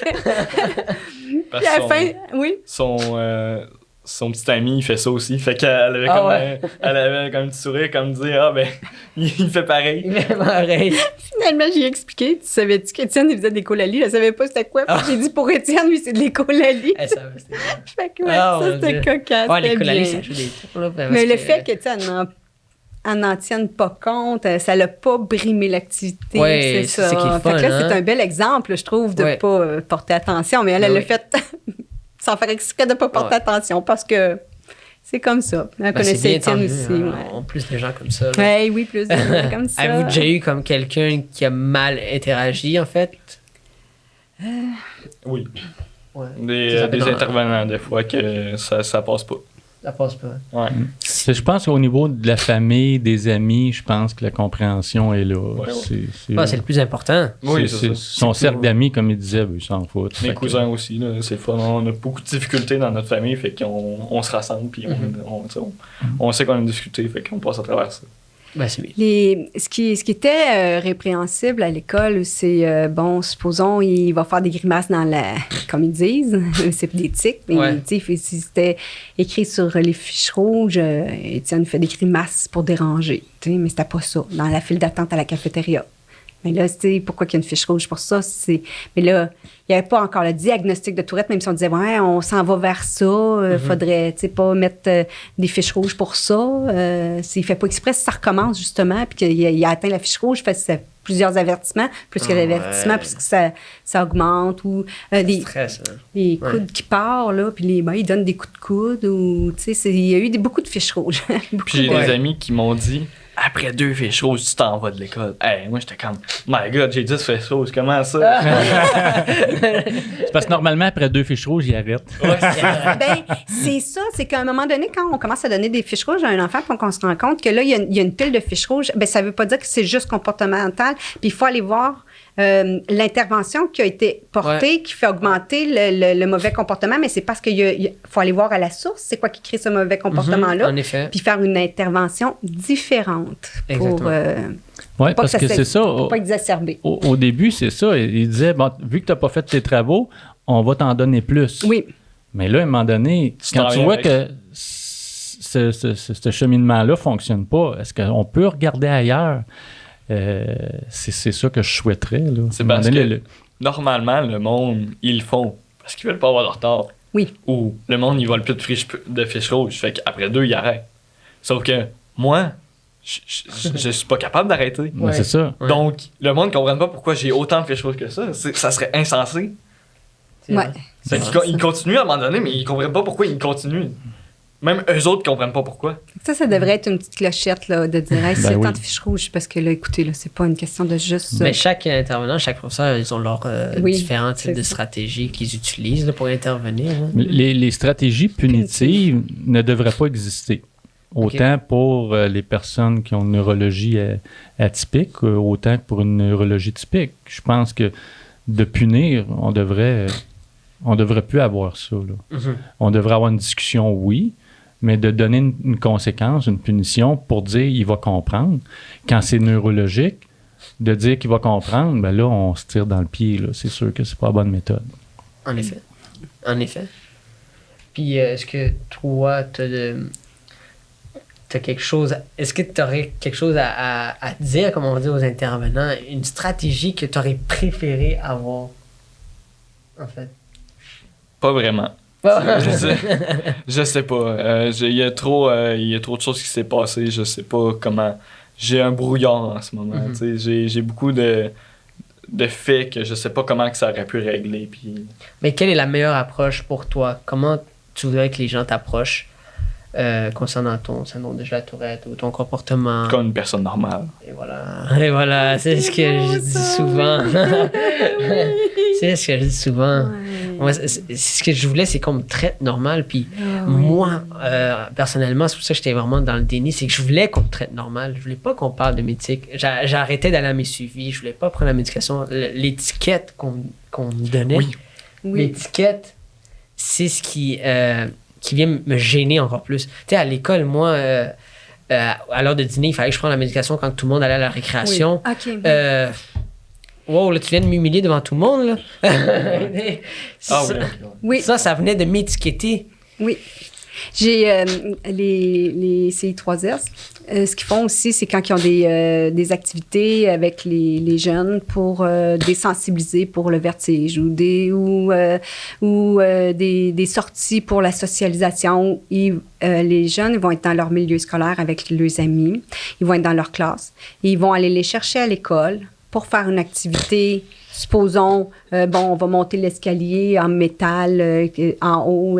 Puis à la fin, oui. Son petit ami, il fait ça aussi. Fait qu'elle avait elle avait comme un petit sourire, comme dire, ah ben, il fait pareil. Il fait pareil. Finalement, j'ai expliqué. Tu savais-tu qu'Étienne, il faisait de l'écolalie? Je savais pas c'était quoi. J'ai dit, pour Étienne, lui, c'est de l'écolalie. Elle savait, c'était bien. Fait que ça, c'était cocasse. Ouais, l'écolalie, ça joue des tours, là. Mais le fait qu'Étienne n'en tienne pas compte, ça l'a pas brimé l'activité. Ouais, c'est ça. c'est qui est fun, fait que là, hein? c'est un bel exemple, je trouve, de pas porter attention. Mais elle l'a fait sans faire exprès de pas porter attention parce que c'est comme ça. Elle connaissait Étienne aussi. En plus de gens comme ça. Oui, plus de gens comme ça. Avez-vous déjà eu comme quelqu'un qui a mal interagi, en fait? Oui. Ouais. Des intervenants, des fois, que ça passe pas. Ça passe pas. Ouais. Je pense qu'au niveau de la famille, des amis, je pense que la compréhension est là. Ouais. C'est le plus important. Oui, c'est ça. Son cercle d'amis, comme il disait, il s'en fout. Mes cousins aussi, là, c'est fun. On a beaucoup de difficultés dans notre famille, fait qu'on se rassemble, puis on sait qu'on a discuté, fait qu'on passe à travers ça. Ben, c'est bien. Ce qui était répréhensible à l'école, c'est, supposons, il va faire des grimaces comme ils disent, c'est des tics, mais si c'était écrit sur les fiches rouges, Étienne fait des grimaces pour déranger, mais c'était pas ça, dans la file d'attente à la cafétéria. Mais là, pourquoi qu'il y a une fiche rouge pour ça? Mais là, il n'y avait pas encore le diagnostic de Tourette, même si on disait, ouais, on s'en va vers ça, faudrait, pas mettre des fiches rouges pour ça. S'il ne fait pas exprès, si ça recommence, justement, puis qu'il a atteint la fiche rouge, c'est plusieurs avertissements, plus que l'avertissement, plus que ça augmente, ou des coudes qui partent, là, puis ils donnent des coups de coude, ou, il y a eu beaucoup de fiches rouges. Puis j'ai des amis qui m'ont dit, après 2 fiches rouges, tu t'en vas de l'école. Hey, moi, j'étais comme, my God, j'ai 10 fiches rouges, comment ça? C'est parce que normalement, après 2 fiches rouges, il arrête. C'est ça, c'est qu'à un moment donné, quand on commence à donner des fiches rouges à un enfant, puis qu'on se rend compte que là, il y a une pile de fiches rouges, ça veut pas dire que c'est juste comportemental, puis il faut aller voir l'intervention qui a été portée, qui fait augmenter le mauvais comportement, mais c'est parce qu'il faut aller voir à la source, c'est quoi qui crée ce mauvais comportement-là, en effet. puis faire une intervention différente pour oui, parce que c'est ça. Pour pas exacerber. Au début, c'est ça. Il disait, bon, vu que tu n'as pas fait tes travaux, on va t'en donner plus. Oui. Mais là, à un moment donné, quand tu vois que ce cheminement-là ne fonctionne pas, est-ce qu'on peut regarder ailleurs? C'est ça que je souhaiterais. Là. C'est parce que normalement, le monde, ils le font parce qu'ils veulent pas avoir de retard. Oui. Ou le monde, ils vole plus de fiches rouges. Fait qu'après 2, ils arrêtent. Sauf que moi, je suis pas capable d'arrêter. Ouais. C'est ça. Donc, le monde ne comprend pas pourquoi j'ai autant de fiches rouges que ça. Ça serait insensé. Ouais. Ils continuent à un moment donné, mais ils comprennent pas pourquoi ils continuent. Même eux autres comprennent pas pourquoi. Ça devrait être une petite clochette là, de dire hey, c'est tant de fiches rouges, parce que là, écoutez, là, c'est pas une question de juste. Mais chaque intervenant, chaque professeur, ils ont leurs différents types de stratégies qu'ils utilisent là, pour intervenir. Hein. Les stratégies punitives ne devraient pas exister. Autant pour les personnes qui ont une neurologie atypique, autant que pour une neurologie typique. Je pense que de punir, on devrait plus avoir ça. Là. Mm-hmm. On devrait avoir une discussion, oui, mais de donner une conséquence, une punition pour dire il va comprendre. Quand c'est neurologique, de dire qu'il va comprendre, ben là, on se tire dans le pied. Là. C'est sûr que c'est pas la bonne méthode. En effet. En effet. Puis, est-ce que toi, t'as quelque chose... Est-ce que tu aurais quelque chose à dire, comme on dit aux intervenants, une stratégie que tu aurais préféré avoir, en fait? Pas vraiment. Je sais pas. Il y a trop de choses qui s'est passé. Je sais pas comment. J'ai un brouillard en ce moment. Tu sais, j'ai beaucoup de faits que je sais pas comment que ça aurait pu régler. Puis... Mais quelle est la meilleure approche pour toi? Comment tu voudrais que les gens t'approchent concernant ton syndrome de la Tourette ou ton comportement? Comme une personne normale. Et voilà, c'est ce que je dis souvent. C'est ce que je dis souvent. Ouais. Moi, ce que je voulais, c'est qu'on me traite normal. Puis moi, personnellement, c'est pour ça que j'étais vraiment dans le déni, c'est que je voulais qu'on me traite normal. Je voulais pas qu'on parle de médic. J'arrêtais d'aller à mes suivis. Je voulais pas prendre la médication. L'étiquette qu'on me donnait, l'étiquette, c'est ce qui vient me gêner encore plus. Tu sais, à l'école, moi, à l'heure de dîner, il fallait que je prenne la médication quand tout le monde allait à la récréation. Oui. OK. Wow, là, tu viens de m'humilier devant tout le monde, là. Oui. Ça venait de m'étiqueter. Oui. J'ai les CI3S. Ce qu'ils font aussi, c'est quand ils ont des activités avec les jeunes pour désensibiliser pour le vertige ou des sorties pour la socialisation. Les jeunes vont être dans leur milieu scolaire avec leurs amis. Ils vont être dans leur classe. Et ils vont aller les chercher à l'école pour faire une activité. Supposons, on va monter l'escalier en métal en haut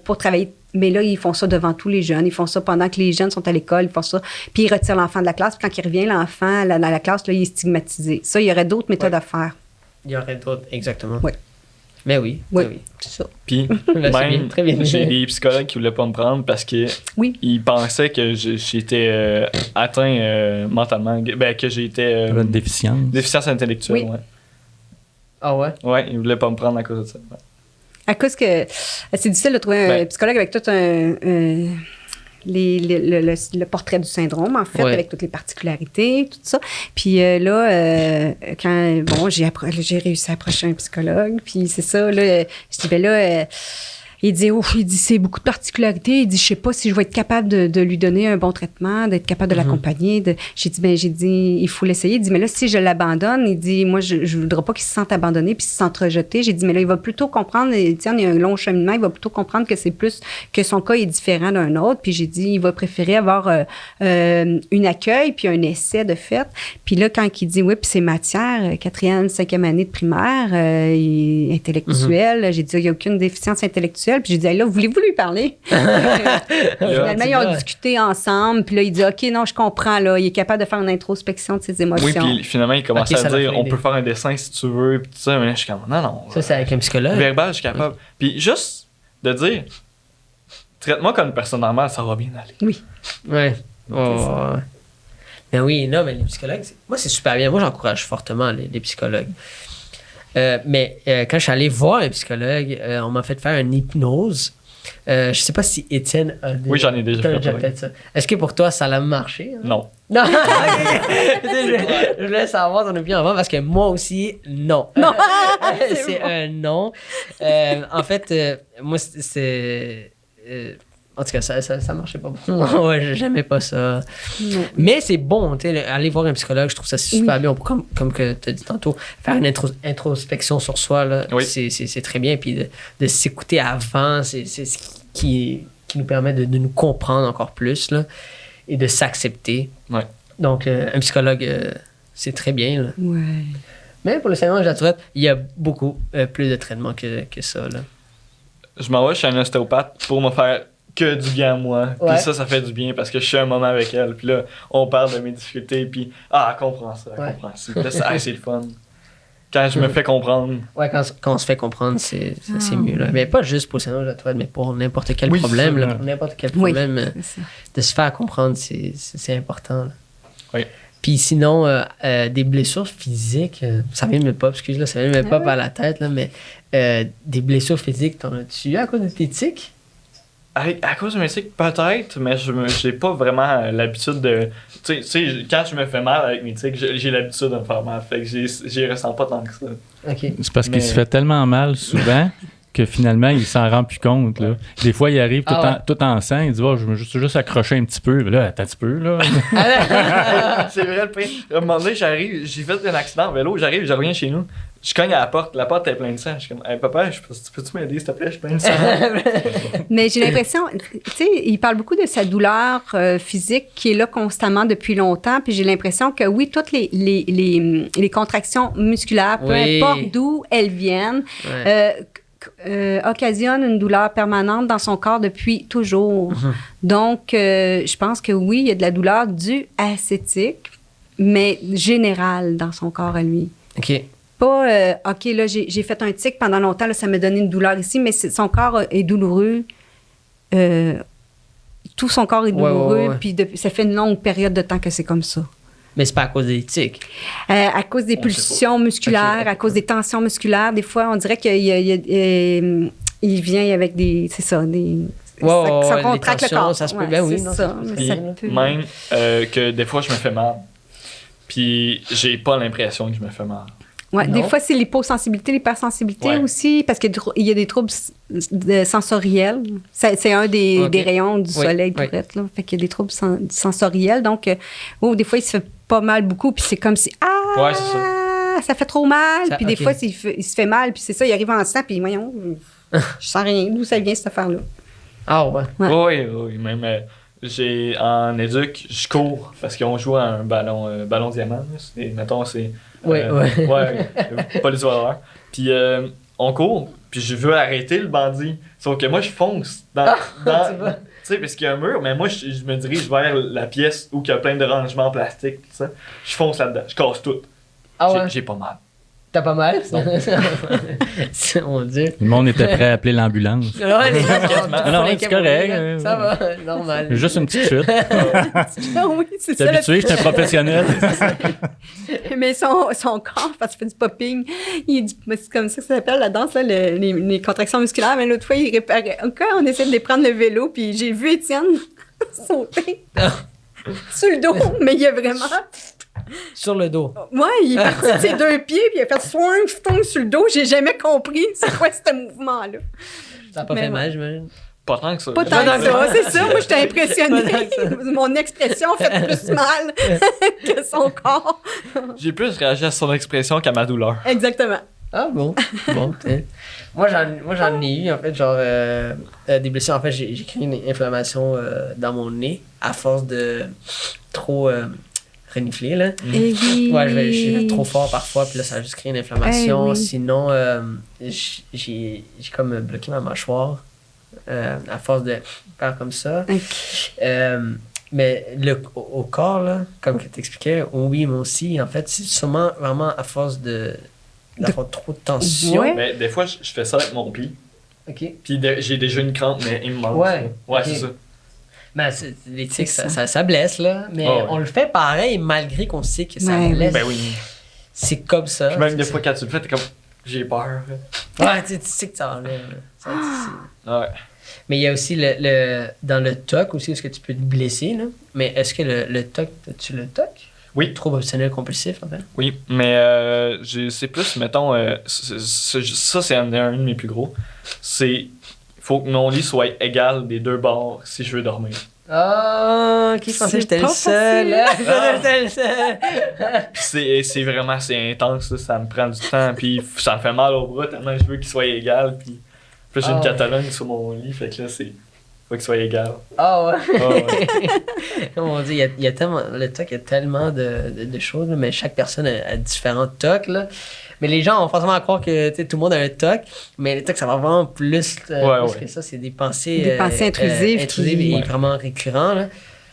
pour travailler. Mais là, ils font ça devant tous les jeunes. Ils font ça pendant que les jeunes sont à l'école. Ils font ça. Puis ils retirent l'enfant de la classe. Puis quand il revient, l'enfant dans la classe, là, il est stigmatisé. Ça, il y aurait d'autres méthodes à faire. Il y aurait d'autres, exactement. Oui. Mais oui. C'est ça. Puis même, très bien. J'ai des psychologues qui voulaient pas me prendre parce que ils pensaient que j'étais atteint mentalement, que j'étais déficience intellectuelle. Oui. Ouais. Ah ouais? Ouais, ils voulaient pas me prendre à cause de ça. Ouais. À cause que c'est difficile de trouver un psychologue avec tout le portrait du syndrome, en fait, avec toutes les particularités, tout ça. Puis quand j'ai réussi à approcher un psychologue, puis c'est ça, là, je dis, il dit, c'est beaucoup de particularités. Il dit, je sais pas si je vais être capable de lui donner un bon traitement, d'être capable de l'accompagner. J'ai dit, il faut l'essayer. Il dit, mais là, si je l'abandonne, il dit, moi, je voudrais pas qu'il se sente abandonné puis se sente rejeté. J'ai dit, mais là, il va plutôt comprendre, il y a un long cheminement, il va plutôt comprendre que c'est plus, que son cas est différent d'un autre. Puis j'ai dit, il va préférer avoir une accueil puis un essai de fait. Puis là, quand il dit, oui, puis c'est matière, 4e, 5e année de primaire, intellectuelle, j'ai dit, il n'y a aucune déficience intellectuelle. Puis j'ai dit, là, voulez-vous lui parler? Finalement, ils ont discuté ensemble. Puis là, il dit, OK, non, je comprends. Là, il est capable de faire une introspection de ses émotions. Oui, puis finalement, il commence à dire, on peut faire un dessin si tu veux. Puis tout ça, mais je suis comme, non. Ça, c'est avec un psychologue. Verbal, je suis capable. Puis juste de dire, traite-moi comme une personne normale, ça va bien aller. Oui. Ouais. Mais oui, non, mais les psychologues, moi, c'est super bien. Moi, j'encourage fortement les psychologues. Mais quand je suis allé voir un psychologue, on m'a fait faire une hypnose. Je sais pas si Étienne a Oui, j'en ai déjà fait ça. Est-ce que pour toi, ça a marché? Hein? Non. Non! Je voulais savoir ton opinion avant parce que moi aussi, non. Non! C'est un non. En fait, moi, c'est... en tout cas, ça marchait pas pour moi. Ouais, j'aimais pas ça. Non. Mais c'est bon, tu sais, aller voir un psychologue, je trouve ça super bien. Comme que tu as dit tantôt, faire une introspection sur soi, là, c'est très bien. Puis de s'écouter avant, c'est ce qui nous permet de nous comprendre encore plus là, et de s'accepter. Ouais. Donc, un psychologue, c'est très bien. Là. Ouais. Mais pour le syndrome de la Tourette, il y a beaucoup plus de traitements que ça. Là. Je m'en vais chez un ostéopathe pour me faire que du bien à moi. Puis ça fait du bien parce que je suis un moment avec elle. Puis là, on parle de mes difficultés. Puis, elle comprend ça, elle comprend ça. Puis là, c'est le fun. Quand je me fais comprendre. Ouais, quand on se fait comprendre, c'est mieux. Là. Mais pas juste pour le syndrome de la Tourette, mais pour n'importe quel problème. Là, pour n'importe quel problème, de se faire comprendre, c'est important. Là. Oui. Puis sinon, des blessures physiques, ça vient de me pop, excuse-moi, ça vient de me pop à la tête, là, mais des blessures physiques, t'en as-tu eu à cause de tes tics? À cause de mes tics, peut-être, mais je n'ai pas vraiment l'habitude de... Tu sais, quand je me fais mal avec mes tics, j'ai l'habitude de me faire mal. Fait que j'y ressens pas tant que ça. Okay. C'est parce qu'il se fait tellement mal souvent que finalement, il s'en rend plus compte. Là. Des fois, il arrive tout en sang, il dit je me suis juste accroché un petit peu. Là, attends un petit peu. Là. C'est vrai, le pire. À un moment donné, j'ai fait un accident en vélo, je reviens chez nous. Je cogne à la porte est pleine de sang. Je suis comme, hey, papa, peux-tu m'aider, s'il te plaît, je suis plein de sang. Mais j'ai l'impression, tu sais, il parle beaucoup de sa douleur physique qui est là constamment depuis longtemps. Puis j'ai l'impression que oui, toutes les contractions musculaires, peu importe d'où elles viennent, occasionnent une douleur permanente dans son corps depuis toujours. Donc, je pense que oui, il y a de la douleur due à cétique, mais générale dans son corps à lui. OK. Pas, OK, là, j'ai fait un tic pendant longtemps, là, ça m'a donné une douleur ici, mais son corps est douloureux. Tout son corps est douloureux, puis ça fait une longue période de temps que c'est comme ça. Mais c'est pas à cause des tics. À cause des pulsions musculaires, à cause des tensions musculaires. Des fois, on dirait qu'il vient avec des... C'est ça, des... ça contracte le corps. Ça se peut bien, oui. C'est ça. Puis même que des fois, je me fais mal. Puis j'ai pas l'impression que je me fais mal. Ouais, des fois, c'est l'hyposensibilité, l'hypersensibilité aussi, parce qu'il y a des troubles sensoriels. C'est un des rayons du soleil, Tourette, là. Fait qu'il y a des troubles sensoriels. Donc, des fois, il se fait pas mal beaucoup, puis c'est comme si, ça fait trop mal. Puis des fois, il se fait mal, puis c'est ça, il arrive en sang, puis voyons, je sens rien. D'où ça vient, cette affaire-là? Ah ouais? Oui, même... en éduc, je cours parce qu'on joue à un ballon diamant. Mettons, c'est... pas les horaires. Puis on court, puis je veux arrêter le bandit. Sauf que moi, je fonce dans tu sais, parce qu'il y a un mur, mais moi, je me dirige vers la pièce où il y a plein de rangements en plastique. Tout ça. Je fonce là-dedans, je casse tout. J'ai pas mal. T'as pas mal? Mon Dieu. Le monde était prêt à appeler l'ambulance. Non, c'est correct. Ça va, normal. Juste une petite chute. Oui, c'est ça. T'es habitué, j'étais un professionnel. Mais son corps, parce qu'il fait du popping, c'est comme ça que ça s'appelle la danse, là, les contractions musculaires. Mais l'autre fois, il réparait. Quand on essaie de prendre le vélo, puis j'ai vu Étienne sauter sur le dos, mais il y a vraiment... Sur le dos. Ouais, il est parti de ses deux pieds, puis il a fait swing sur le dos. J'ai jamais compris c'est quoi ce mouvement-là. Ça n'a pas fait mal, j'imagine. Pas tant que ça. Pas tant que ça, c'est ça. Moi, j'étais impressionnée. Mon expression fait plus mal que son corps. J'ai plus réagi à son expression qu'à ma douleur. Exactement. Ah bon? Moi, j'en ai eu, en fait, genre, des blessures. En fait, j'ai créé une inflammation dans mon nez à force de trop... renifler, là. Et oui. Ouais, je vais trop fort parfois, puis là, ça a juste créé une inflammation. Oui. Sinon, j'ai comme bloqué ma mâchoire à force de faire comme ça. Okay. Mais au corps, là, comme tu expliquais, oui, moi aussi, en fait, c'est sûrement vraiment à force d'avoir trop de tension. Ouais. Mais des fois, je fais ça avec mon pied. OK. Puis j'ai déjà une crampe, mais immense. Ouais, okay. C'est ça. Ben, les tics, ça. ça blesse, là. Mais on le fait pareil, malgré qu'on sait que ça blesse. Ben oui. C'est comme ça. Puis même des fois, quand tu le fais, t'es comme, j'ai peur. Ouais, tu sais que ça enlève. Ouais. Mais il y a aussi dans le TOC aussi, est-ce que tu peux te blesser, là? Mais est-ce que le TOC, as-tu le TOC? Oui. Trouble obsessionnel compulsif, en fait. Oui, mais c'est plus, mettons, ça c'est un de mes plus gros. Il faut que mon lit soit égal des deux bords si je veux dormir. Ah, je pensais que j'étais le seul. C'est vraiment intense, là, ça me prend du temps, puis ça me fait mal au bras tellement je veux qu'il soit égal, puis j'ai une Catalogne sur mon lit, fait que là, faut qu'il soit égal. Ah ouais. Comme on dit, il y a tellement, le TOC, il y a tellement de choses, là, mais chaque personne a différents TOC, là. Mais les gens ont forcément à croire que tout le monde a un TOC, mais le TOC, ça va vraiment plus que ça. C'est des pensées intrusives. Et vraiment récurrentes. Là.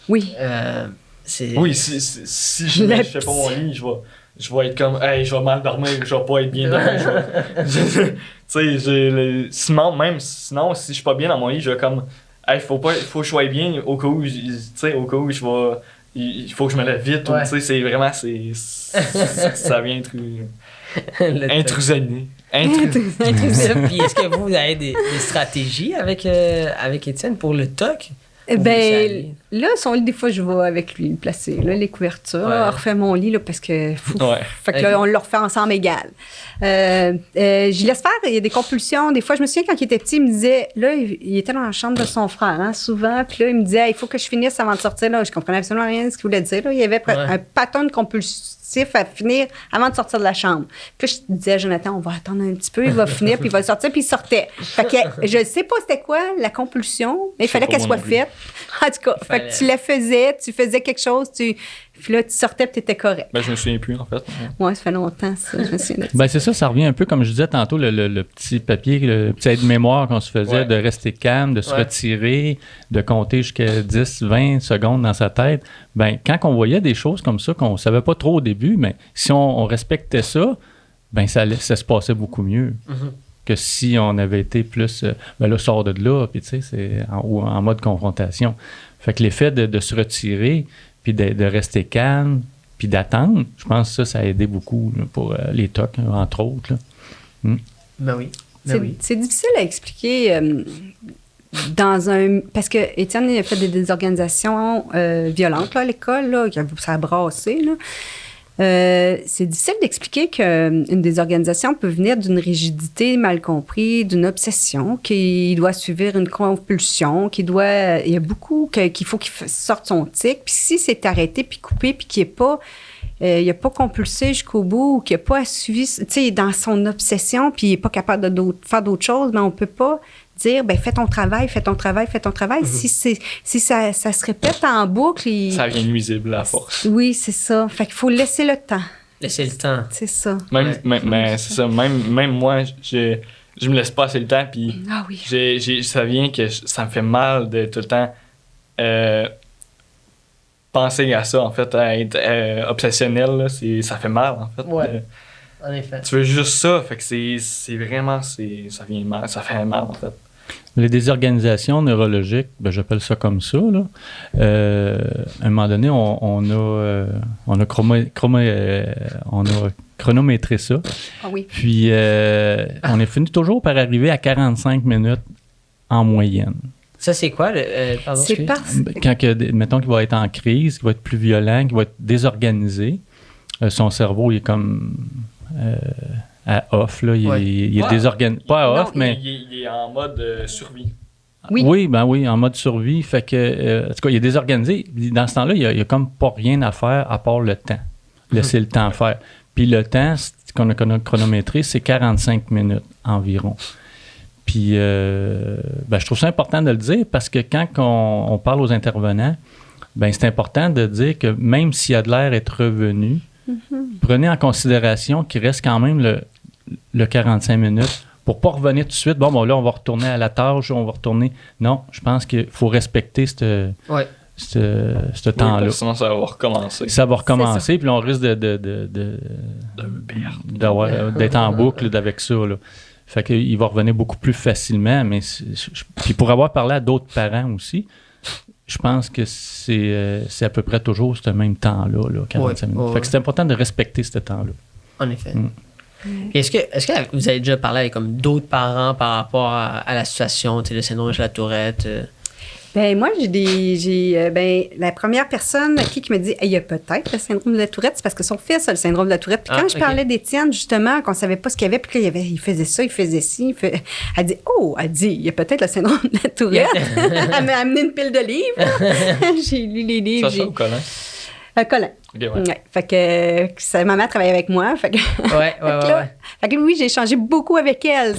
Oui. Oui, si je fais pas mon lit, je vais être comme, hey, je vais mal dormir, je vais pas être bien dormir. Tu sais, sinon, si je suis pas bien dans mon lit, je vais comme, hey, faut que je sois bien au cas où, il faut que je me lève vite. Ouais. Tu sais, c'est vraiment, ça vient intrusif. Puis est-ce que vous avez des stratégies avec Étienne pour le TOC? Ben, là, son lit, des fois, je vais avec lui le placer. Là, les couvertures. Ouais. On refait mon lit, là, parce que... Fait que Okay. là, on le refait ensemble égal. Je laisse faire. Il y a des compulsions. Des fois, je me souviens, quand il était petit, il me disait... Là, il était dans la chambre de son frère, hein, souvent. Puis là, il me disait, il faut que je finisse avant de sortir. Là, je comprenais absolument rien de ce qu'il voulait dire. Là. Il y avait un pattern compulsif objectif à finir avant de sortir de la chambre. Puis là, je disais à Jonathan, on va attendre un petit peu, il va finir, puis il va sortir, puis il sortait. Fait que je sais pas c'était quoi la compulsion, mais il fallait qu'elle soit faite. En tout cas, fait que tu la faisais, tu faisais quelque chose, puis là, tu sortais, puis tu étais correct. Ben, je me souviens plus, en fait. Ouais, ça fait longtemps, ça. Je me souviens de ça. Ben c'est ça revient un peu, comme je disais tantôt, le petit papier, le petit aide-mémoire qu'on se faisait, Ouais. de rester calme, de se Ouais. retirer, de compter jusqu'à 10, 20 secondes dans sa tête. Ben quand on voyait des choses comme ça, qu'on savait pas trop au début, mais si on respectait ça, ben ça se passait beaucoup mieux. Que si on avait été plus, ben là, sors de là, puis tu sais, c'est en mode confrontation. Fait que l'effet de se retirer, puis de rester calme, puis d'attendre, je pense que ça a aidé beaucoup là, pour les TOC, entre autres. Là. Ben oui. C'est difficile à expliquer parce que Étienne il a fait des désorganisations violentes là, à l'école, là, ça a brassé. Là. C'est difficile d'expliquer qu'une désorganisation peut venir d'une rigidité mal comprise, d'une obsession, qu'il doit suivre une compulsion, il y a beaucoup qu'il faut qu'il sorte son tic. Puis si c'est arrêté, puis coupé, puis qu'il il n'a pas compulsé jusqu'au bout, ou qu'il n'a pas suivi, tu sais, dans son obsession, puis il n'est pas capable de faire d'autres choses, mais on ne peut pas dire, ben fais ton travail. Si ça se répète en boucle... Ça devient nuisible à force. Oui, c'est ça. Fait qu'il faut laisser le temps. Laisser le temps. C'est ça. Mais c'est ça, même moi, je me laisse pas assez le temps, puis Ah oui. ça vient que ça me fait mal de tout le temps penser à ça, en fait, à être obsessionnel, là, ça fait mal, en fait. Ouais. En effet. Tu veux juste ça, fait que c'est vraiment, ça vient mal, ça fait mal, en fait. Les désorganisations neurologiques, ben, j'appelle ça comme ça. Là. À un moment donné, on a chronométré ça. Ah oui. Puis, on est fini toujours par arriver à 45 minutes en moyenne. Ça, c'est quoi? Pardon, C'est excuse. parce Mettons qu'il va être en crise, qu'il va être plus violent, qu'il va être désorganisé, son cerveau il est comme à off. Là. Il est désorganisé. Pas à off, mais... Il est en mode survie. Oui. Oui, en mode survie. Fait que, en tout cas, il est désorganisé. Dans ce temps-là, il n'y a comme pas rien à faire à part le temps. Laisser le temps faire. Puis le temps qu'on a chronométré, c'est 45 minutes environ. Puis, je trouve ça important de le dire parce que quand on parle aux intervenants, ben c'est important de dire que même s'il y a de l'air être revenu, prenez en considération qu'il reste quand même le 45 minutes pour ne pas revenir tout de suite. Bon, là, on va retourner à la tâche, on va retourner. Non, je pense qu'il faut respecter ce temps-là. Oui, sinon, ça va recommencer. Ça va recommencer, puis là, on risque d'être en boucle avec ça. Là. Fait qu'il va revenir beaucoup plus facilement. Mais puis pour avoir parlé à d'autres parents aussi, je pense que c'est à peu près toujours ce même temps-là, 45 minutes. Ouais. Fait que c'est important de respecter ce temps-là. En effet. Puis est-ce que vous avez déjà parlé avec comme d'autres parents par rapport à la situation, tu sais, le syndrome de la Tourette? Ben moi, la première personne qui me dit, il y a peut-être le syndrome de la Tourette, c'est parce que son fils a le syndrome de la Tourette. Puis quand je parlais d'Étienne, justement, qu'on savait pas ce qu'il y avait, puis là, il faisait ça, il faisait ci, elle dit, il y a peut-être le syndrome de la Tourette. Elle m'a amené une pile de livres. J'ai lu les livres. Ça ou Colin? Colin. Okay, ouais. Ouais. Fait que ma mère travaillait avec moi. Fait que, Ouais. Fait que oui, j'ai échangé beaucoup avec elle.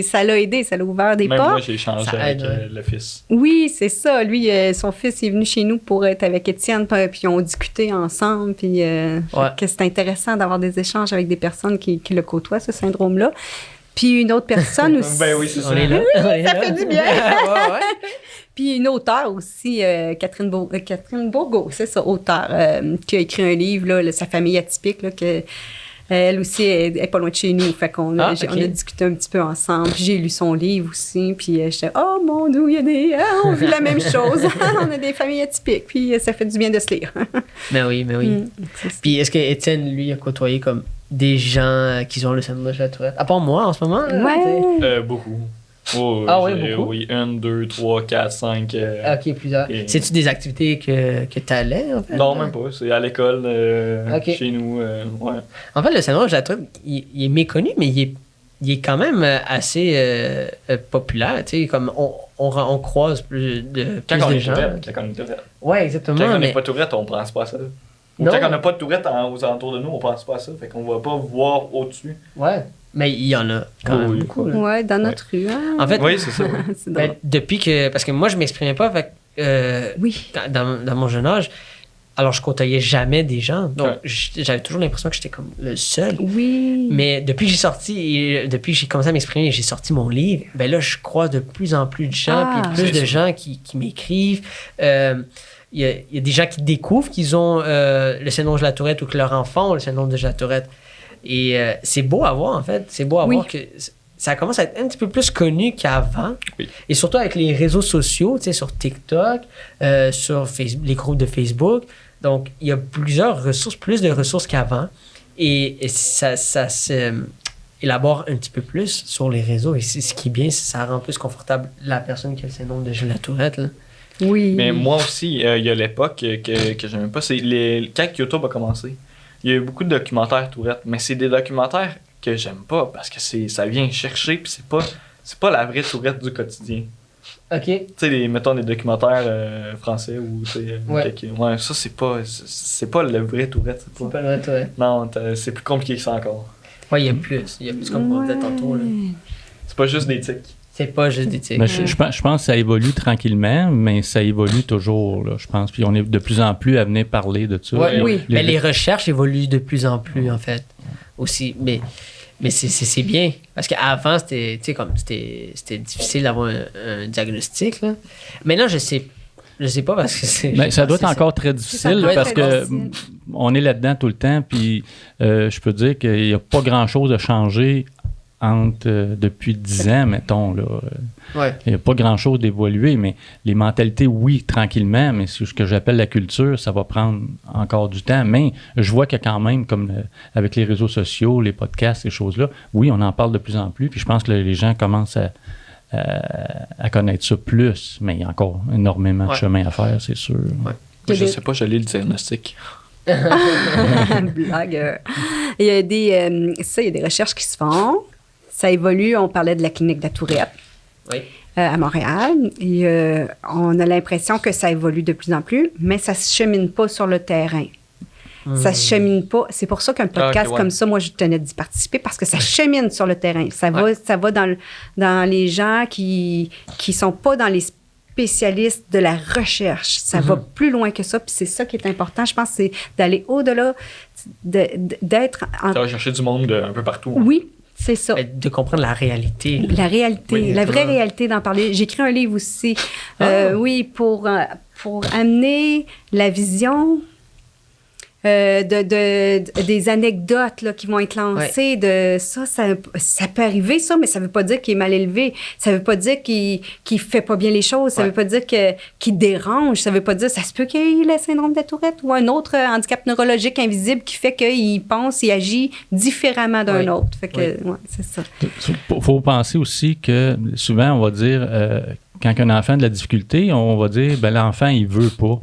Ça l'a aidé, ça l'a ouvert des Même portes. moi, j'ai échangé avec le fils. Oui, c'est ça. Lui, son fils est venu chez nous pour être avec Étienne, puis on discutait ensemble. Puis fait que c'est intéressant d'avoir des échanges avec des personnes qui le côtoient, ce syndrome-là. Puis une autre personne aussi. Ben oui, c'est ça. On est là. Ça fait du bien. Ouais. Puis une auteure aussi, Catherine Bourgault, c'est ça, auteure, qui a écrit un livre, là, Sa famille atypique, là, que elle aussi est pas loin de chez nous. Fait qu'on a, on a discuté un petit peu ensemble. Puis j'ai lu son livre aussi. Puis j'étais, oh mon Dieu, il y a on vit la même chose. On a des familles atypiques. Puis ça fait du bien de se lire. Mais oui. Puis est-ce que Étienne, lui, a côtoyé comme des gens qui ont le syndrome de la Tourette? À part moi, en ce moment? Ouais. Beaucoup. Beaucoup? Oui, 1, 2, 3, 4, 5. OK, plusieurs. C'est-tu des activités que tu allais, en fait? Non, même pas. C'est à l'école, chez nous. Ouais. En fait, le syndrome de la Tourette, il est méconnu, mais il est quand même assez populaire. Tu sais, comme on croise plus de gens. Quand on est Tourette. Ouais, exactement. Quand on mais... n'est pas Tourette, on pense pas à ça. Ou Non. quand on n'a pas de tourette aux alentours de nous, on pense pas à ça. Fait qu'on va pas voir au-dessus. Ouais. Mais il y en a quand même Oui. beaucoup. Là. Ouais, dans notre rue. Hein? En fait, Oui, c'est ça. C'est drôle. ben, depuis que. Parce que moi, je m'exprimais pas. Fait que, Oui. dans mon jeune âge, alors je côtoyais jamais des gens. Donc, Ouais. j'avais toujours l'impression que j'étais comme le seul. Oui. Mais depuis que j'ai sorti, depuis que j'ai commencé à m'exprimer et j'ai sorti mon livre, ben là, je croise de plus en plus de gens, Ah. puis plus C'est de sûr. gens qui m'écrivent. Il y a des gens qui découvrent qu'ils ont le syndrome de la Tourette ou que leur enfant a le syndrome de la Tourette. Et c'est beau à voir, en fait. C'est beau à Oui. voir que ça commence à être un petit peu plus connu qu'avant. Oui. Et surtout avec les réseaux sociaux, tu sais, sur TikTok, sur Facebook, les groupes de Facebook. Donc, il y a plusieurs ressources, plus de ressources qu'avant. Et ça se élabore un petit peu plus sur les réseaux. Et c'est ce qui est bien, c'est que ça rend plus confortable la personne qui a le syndrome de la Tourette. Là. Oui. Mais moi aussi, il y a l'époque que j'aimais pas. C'est quand YouTube a commencé. Il y a eu beaucoup de documentaires Tourette, mais c'est des documentaires que j'aime pas parce que ça vient chercher puis c'est pas la vraie Tourette du quotidien. OK. Tu sais, mettons des documentaires français ou tu sais, Ouais. ouais, ça c'est pas le vrai Tourette, c'est C'est pas. pas le vrai Tourette. Non, c'est plus compliqué que ça encore. Ouais, il y a plus. Il y a plus, comme on disait tantôt. Là. C'est pas juste des tics. C'est pas juste des tics. Mais je pense que ça évolue tranquillement, mais ça évolue toujours, là, je pense. Puis on est de plus en plus à venir parler de ça. Ouais, Oui. Mais les recherches évoluent de plus en plus, en fait. Aussi. Mais c'est bien. Parce qu'avant, c'était difficile d'avoir un diagnostic. Là. Maintenant, je sais pas parce que c'est. Mais ça doit être c'est- encore très Ça difficile doit être parce très que difficile. on est là-dedans tout le temps. Puis je peux dire qu'il n'y a pas grand-chose à changer depuis 10 ans, mettons. Là. Ouais. Il n'y a pas grand-chose d'évoluer, mais les mentalités, oui, tranquillement, mais ce que j'appelle la culture, ça va prendre encore du temps. Mais je vois que quand même, comme avec les réseaux sociaux, les podcasts, ces choses-là, oui, on en parle de plus en plus. Puis je pense que les gens commencent à connaître ça plus, mais il y a encore énormément de Ouais. chemin à faire, c'est sûr. Ouais. Je sais pas, j'allais le diagnostic. Blague. Il y a des recherches qui se font. Ça évolue. On parlait de la clinique de la Tourette Oui. à Montréal. Et, on a l'impression que ça évolue de plus en plus, mais ça se chemine pas sur le terrain. Ça se chemine pas. C'est pour ça qu'un podcast ok, ouais. comme ça, moi, je tenais d'y participer parce que ça chemine sur le terrain. Ça va dans les gens qui sont pas dans les spécialistes de la recherche. Ça va plus loin que ça. Puis c'est ça qui est important. Je pense que c'est d'aller au-delà, d'être en... Ça va chercher du monde un peu partout. Oui, c'est ça. De comprendre la réalité. là. La réalité, Oui, la vraie exactement. réalité d'en parler. J'ai écrit un livre aussi, Ah. oui, pour amener la vision des anecdotes là, qui vont être lancées. De ça peut arriver, ça, mais ça veut pas dire qu'il est mal élevé. Ça veut pas dire qu'il fait pas bien les choses. Ça Ouais. veut pas dire qu'il dérange. Ça veut pas dire ça se peut qu'il ait le syndrome de la Tourette ou un autre handicap neurologique invisible qui fait qu'il pense et agit différemment d'un Oui. autre. Fait que, Oui. ouais, c'est ça. Il faut penser aussi que souvent, on va dire, quand un enfant a de la difficulté, on va dire, ben l'enfant, il veut pas.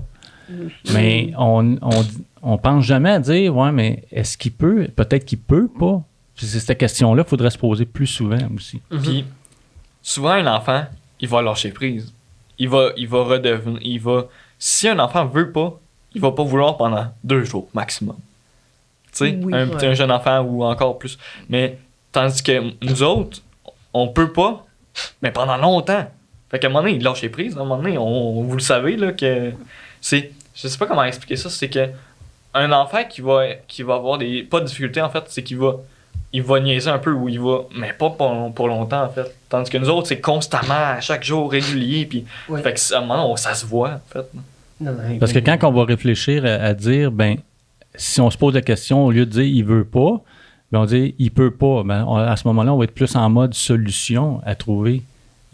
Mais on pense jamais à dire, ouais, mais est-ce qu'il peut? Peut-être qu'il peut pas. Puis c'est cette question-là qu'il faudrait se poser plus souvent aussi. Puis souvent un enfant, il va lâcher prise. Il va redevenir. Si un enfant veut pas, il va pas vouloir pendant 2 jours maximum. Tu sais, Oui. un jeune enfant ou encore plus. Mais tandis que nous autres, on peut pas, mais pendant longtemps. Fait qu'à un moment donné, il lâche prise. À un moment donné, vous le savez, là, que c'est. Je sais pas comment expliquer ça, c'est que un enfant qui va avoir pas de difficultés, en fait, c'est qu'il va niaiser un peu ou il va, mais pas pour longtemps, en fait. Tandis que nous autres, c'est constamment, à chaque jour, régulier, puis Oui. fait que à un moment donné, ça se voit, en fait. Non, non, Parce que quand on va réfléchir à dire, ben, si on se pose la question, au lieu de dire il veut pas, ben on dit il peut pas. Ben, à ce moment-là, on va être plus en mode solution à trouver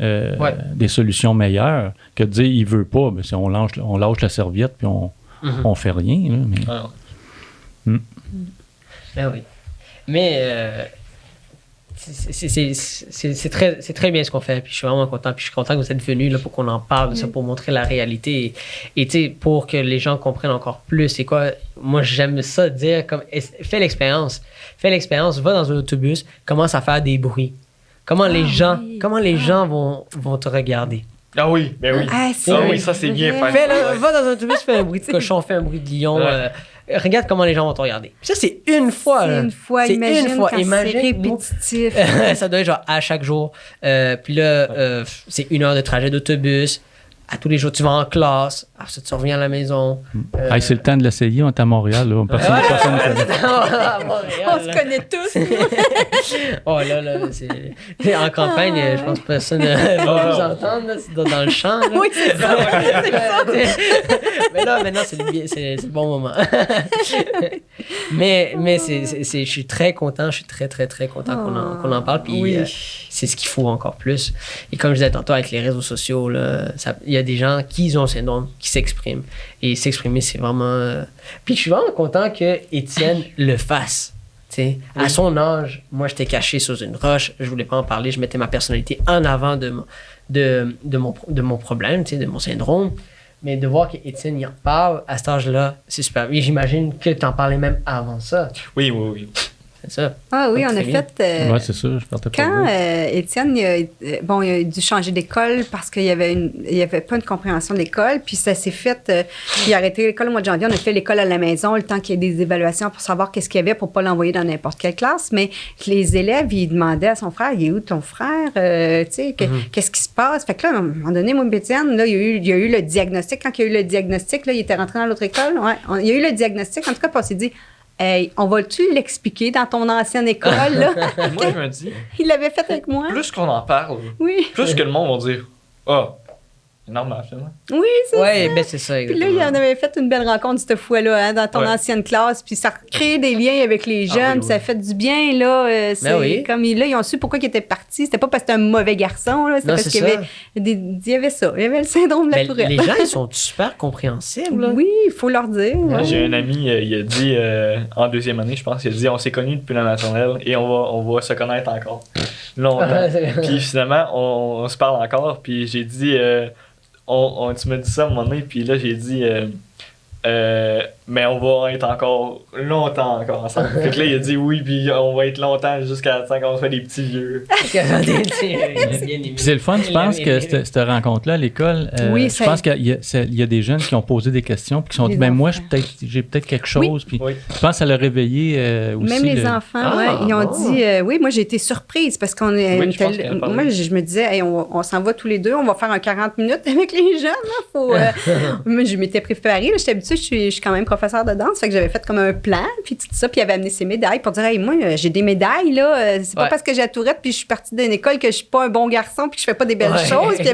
Ouais. des solutions meilleures que de dire il veut pas. Ben, si on lâche la serviette puis on fait rien. Là, mais... Alors, Ben oui. Mais c'est très bien ce qu'on fait. Puis je suis vraiment content. Puis je suis content que vous êtes venus là, pour qu'on en parle de ça, pour montrer la réalité. Et tu sais, pour que les gens comprennent encore plus. C'est quoi? Moi, j'aime ça dire comme fais l'expérience. Fais l'expérience, va dans un autobus, commence à faire des bruits. Comment les gens vont te regarder. Ah oui, ben oui. Ah, c'est Ah oui, ça, c'est bien vrai. fait. Va dans un autobus, fais un bruit de cochon, fais un bruit de lion. Ouais. Regarde comment les gens vont te regarder. Puis ça, c'est une fois. C'est là. une fois, C'est imagine une fois. quand c'est Imagine, répétitif. ça doit être genre à chaque jour. Puis là, c'est 1 heure de trajet d'autobus. À tous les jours, tu vas en classe. Après ça, tu reviens à la maison. Hey, c'est le temps de l'essayer, on est à Montréal. Là. Personne ne connaît. À Montréal, On se là. connaît tous. Oh là, c'est en campagne, je pense que personne ne va vous entendre, là, c'est dans le champ. Là. Oui, c'est ça. Mais là, maintenant, c'est le bon moment. mais je suis très content, je suis très, très, très content qu'on en parle. Puis Oui. c'est ce qu'il faut encore plus. Et comme je disais tantôt, avec les réseaux sociaux, il y a des gens qui ont le syndrome, qui s'expriment. Et s'exprimer, c'est vraiment... Puis je suis vraiment content que Étienne le fasse. T'sais, à son âge, moi, j'étais caché sous une roche, je voulais pas en parler, je mettais ma personnalité en avant de mon problème, de mon syndrome. Mais de voir qu'Étienne y en parle à cet âge-là, c'est super. Et j'imagine que tu en parlais même avant ça. Oui, oui, oui. C'est ça. Ah oui, Donc, on a très bien. fait... Ouais, c'est ça, je partais pas Quand là. Étienne, il a dû changer d'école parce qu'il y avait pas une compréhension de l'école, puis ça s'est fait... il a arrêté l'école au mois de janvier, on a fait l'école à la maison, le temps qu'il y ait des évaluations pour savoir qu'est-ce qu'il y avait pour pas l'envoyer dans n'importe quelle classe, mais les élèves, ils demandaient à son frère, « Il est où ton frère? Tu sais, qu'est-ce qui se passe? » Fait que là, à un moment donné, moi, Étienne, là, il y a eu le diagnostic. Quand il y a eu le diagnostic, là, il était rentré dans l'autre école. Ouais, il y a eu le diagnostic. En tout cas, puis on s'est dit... Hey, on va-tu l'expliquer dans ton ancienne école, là? Moi, je me dis, Il l'avait fait avec moi. plus qu'on en parle, Oui. plus que le monde va dire « Ah, c'est normal, finalement. Oui, c'est Ouais, ça. ben c'est ça. Puis là, exactement. il en avait fait une belle rencontre cette fois-là, hein, dans ton Ouais. ancienne classe. Puis ça a créé des liens avec les jeunes. Ah oui, puis ça a fait du bien, là. C'est oui. comme là, ils ont su pourquoi il était parti. C'était pas parce que c'était un mauvais garçon, là. C'était Non, parce c'est qu'il y ça. avait il y avait ça. Il y avait le syndrome de la Ben, tourette. les gens, ils sont super compréhensibles. Là. Oui, il faut leur dire. ouais. J'ai un ami, il a dit, en 2e année, je pense, il a dit « On s'est connus depuis la maternelle et on va se connaître encore longtemps. » Puis finalement, on se parle encore. Puis j'ai dit... tu m'as dit ça à un moment donné, puis là, j'ai dit... mais on va être encore longtemps encore ensemble. Fait que là, il a dit oui, puis on va être longtemps jusqu'à temps qu'on soit des petits vieux. Puis c'est le fun, je pense que cette rencontre-là à l'école, Oui, je ça- pense qu'il y a des jeunes qui ont posé des questions puis qui se sont dit, Les ben moi, enfants. j'ai peut-être quelque chose. Puis Oui. je pense que ça l'a réveillé aussi. Même les enfants, Ah, ouais, ils ont bon. dit... oui, moi, j'ai été surprise parce qu'on est... Oui, je pense qu'elle a parlé. moi, je me disais, hey, on s'en va tous les deux, on va faire un 40 minutes avec les jeunes. Là, faut, moi, je m'étais préparée. Là, j'étais habituée, je suis quand même professeure de danse, fait que j'avais fait comme un plan, puis tout ça, puis il avait amené ses médailles pour dire, hey, moi, j'ai des médailles, là. C'est pas Ouais. parce que j'ai la tourette, puis je suis partie d'une école que je suis pas un bon garçon, puis que je fais pas des belles Ouais. choses. Puis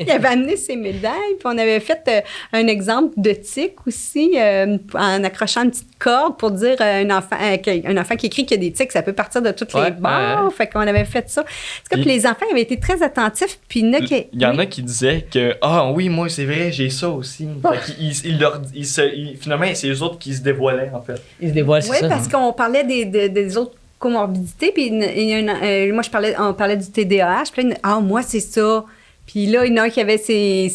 il avait amené ses médailles, puis on avait fait un exemple de tic aussi, en accrochant une petite corde pour dire un enfant qui écrit qu'il y a des tics, ça peut partir de toutes Ouais, les bords. ouais. Fait qu'on avait fait ça. C'est comme Puis- que les enfants avaient été très attentifs, puis il y en a qui... Il y en a qui disaient que ah oui, moi c'est vrai, j'ai ça aussi. Fait qu'ils finalement, c'est eux autres qui se dévoilaient en fait. Ils se dévoilent, c'est Oui, ça. parce qu'on parlait des autres comorbidités, puis moi, on parlait du TDAH, puis là, ah, moi, c'est ça. Puis là, il y en a un qui avait ses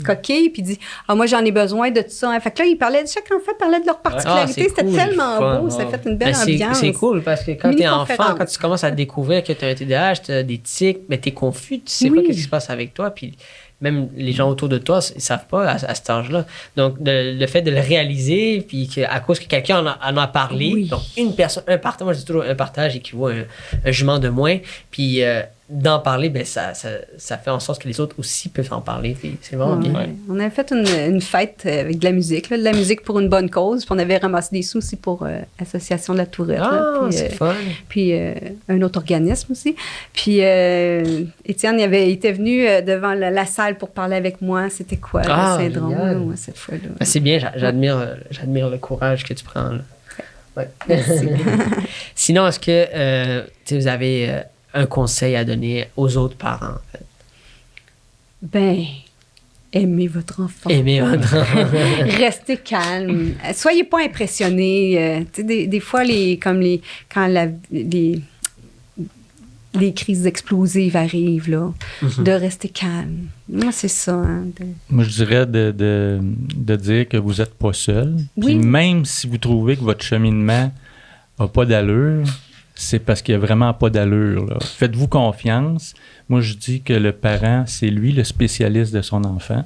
coquilles, puis il dit, ah, moi, j'en ai besoin de tout ça. Hein. Fait que là, chaque enfant parlait de leur particularité. Ah, c'est C'était cool, tellement fun, beau, ça a ouais. fait une belle Ben, ambiance. c'est cool parce que quand Mini t'es enfant, conférence. quand tu commences à découvrir que t'as un TDAH, t'as des tics, mais t'es confus, tu sais Oui. pas qu'est-ce qui se passe avec toi, puis même les gens autour de toi, ils savent pas à cet âge-là. Donc, le fait de le réaliser, puis qu'à cause que quelqu'un en a parlé, Oui. donc une personne, un partage, moi je dis toujours un partage équivaut à un jugement de moins, puis d'en parler, ben ça fait en sorte que les autres aussi peuvent en parler, puis c'est vraiment Ouais. bien. Ouais. On avait fait une fête avec de la musique, là, de la musique pour une bonne cause. Puis on avait ramassé des sous aussi pour l'Association de la Tourette. là. Ah, Puis, c'est fun. puis un autre organisme aussi. Puis Étienne, il était venu devant la salle pour parler avec moi. C'était quoi Ah, le syndrome, génial. là, moi, cette fois-là? Ben, c'est bien, j'admire le courage que tu prends. Là. Ouais. Merci. Sinon, est-ce que tu sais, vous avez un conseil à donner aux autres parents? En fait? Ben, aimez votre enfant. Aimer votre enfant. Restez calme. Soyez pas impressionnés. Tu sais, des fois, quand les crises explosives arrivent, là, de rester calme. Moi, c'est ça. Hein, Moi, je dirais de dire que vous n'êtes pas seul. Puis Oui. même si vous trouvez que votre cheminement n'a pas d'allure, c'est parce qu'il n'y a vraiment pas d'allure. Là. Faites-vous confiance. Moi, je dis que le parent, c'est lui le spécialiste de son enfant.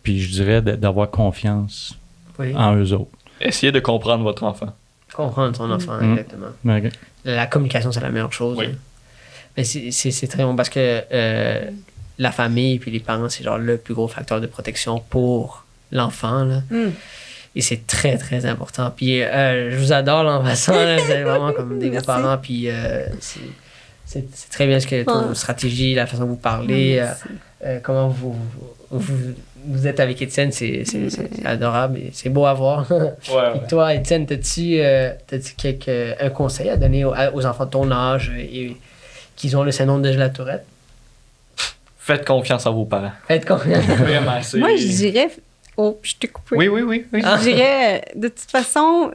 Puis je dirais d'avoir confiance Oui. en eux autres. Essayez de comprendre votre enfant. Comprendre son enfant, exactement. OK. La communication, c'est la meilleure chose. Oui. Hein. Mais c'est très bon parce que la famille puis les parents, c'est genre le plus gros facteur de protection pour l'enfant. Là. Et c'est très, très important. Puis je vous adore, là, en passant. Là, vous êtes vraiment comme des beaux Merci. parents. Puis c'est très bien ce que vos stratégies, la façon dont vous parlez, comment vous êtes avec Étienne, c'est adorable et c'est beau à voir. Ouais, Puis toi, Étienne, t'as-tu un conseil à donner aux enfants de ton âge et qui ont le syndrome de la Tourette? Faites confiance en vos parents. Faites confiance. Vraiment, c'est... Moi, je dirais... Oh, je t'ai coupé. Oui. Je dirais, de toute façon,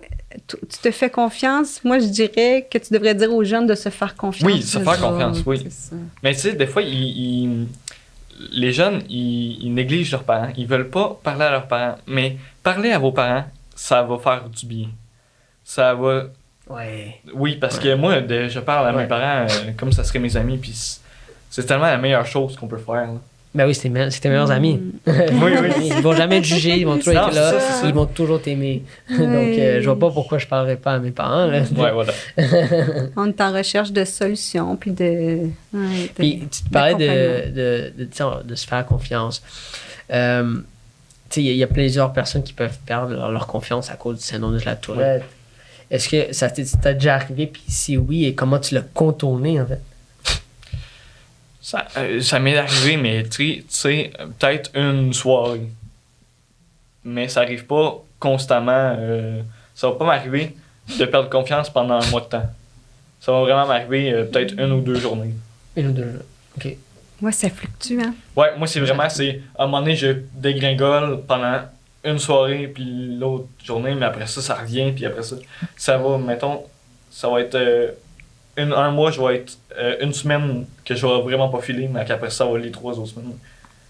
tu te fais confiance. Moi, je dirais que tu devrais dire aux jeunes de se faire confiance. Oui, se faire confiance, oui. C'est ça. Mais tu sais, des fois, les jeunes, ils négligent leurs parents. Ils veulent pas parler à leurs parents. Mais parler à vos parents, ça va faire du bien. Ça va... Ouais. Oui, parce que moi, je parle à mes parents comme ça serait mes amis, puis c'est tellement la meilleure chose qu'on peut faire. Là. Ben oui, c'est tes meilleurs amis. Oui. Ils vont jamais te juger, ils vont toujours Non, être là, c'est ça. ils vont toujours t'aimer. Donc, je vois pas pourquoi je parlerais pas à mes parents. Là. Ouais, voilà. On est en recherche de solutions, puis de... Puis tu te parlais de se faire confiance. Tu sais, il y a plusieurs personnes qui peuvent perdre leur confiance à cause du syndrome de la Tourette. Est-ce que ça t'est déjà arrivé? Puis si oui, et comment tu l'as contourné, en fait? Ça m'est arrivé, mais tu sais, peut-être une soirée. Mais ça arrive pas constamment. Ça va pas m'arriver de perdre confiance pendant un mois de temps. Ça va vraiment m'arriver peut-être une ou deux journées. Une ou deux. OK. Moi, ça fluctue, hein? Ouais, moi, c'est vraiment, à un moment donné, je dégringole pendant une soirée, puis l'autre journée, mais après ça revient, puis après ça va, mettons, ça va être un mois, je vais être une semaine que je vais vraiment pas filer, mais qu'après ça va les 3 autres semaines.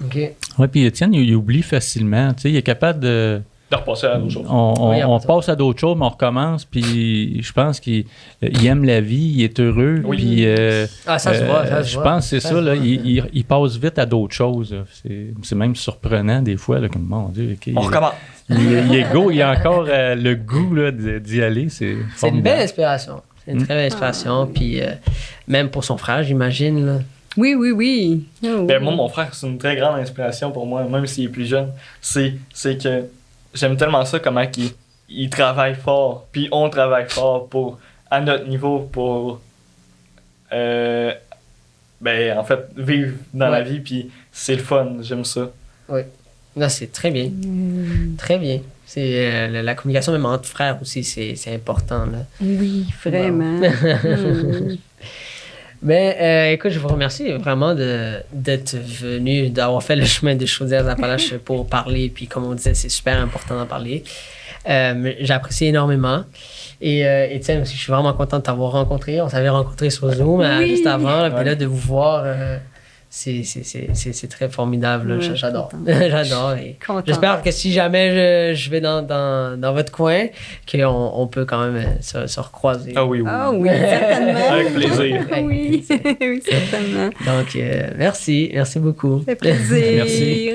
OK. Oui, puis Étienne, il oublie facilement. Tu sais, il est capable de... De repasser à d'autres choses. On passe à d'autres choses, mais on recommence, puis je pense qu'il aime la vie, il est heureux, Oui. puis Ah, ça se voit, ça se je voit. pense que c'est ça, là, il passe vite à d'autres choses. Là. C'est même surprenant des fois, là, comme, mon Dieu, OK, On recommence. il est go, il a encore le goût là, d'y aller, c'est C'est une belle formidable. inspiration. C'est une très belle inspiration. Puis même pour son frère, j'imagine. Là. Oui. Oh. Ben, moi, mon frère, c'est une très grande inspiration pour moi, même s'il est plus jeune. C'est que j'aime tellement ça, comment il travaille fort, puis on travaille fort à notre niveau pour, en fait, vivre dans la vie, puis c'est le fun, j'aime ça. Non, c'est très bien. Très bien. C'est la communication même entre frères aussi, c'est important. Là. Oui, vraiment. Ben, écoute, je vous remercie vraiment d'être venu, d'avoir fait le chemin de Chaudière-Appalaches pour parler. Puis, comme on disait, c'est super important d'en parler. J'apprécie énormément. Et Étienne aussi, je suis vraiment content de t'avoir rencontré. On s'avait rencontré sur Zoom juste avant. Là, puis là, de vous voir, c'est très formidable. Là. Ouais, J'adore. contente. J'adore. Et Contente. j'espère que si jamais je vais dans votre coin, qu'on peut quand même se recroiser. Ah oui. Ah oui, certainement. Avec plaisir. Oui, oui, certainement. Donc, merci beaucoup. Ça fait plaisir. Merci.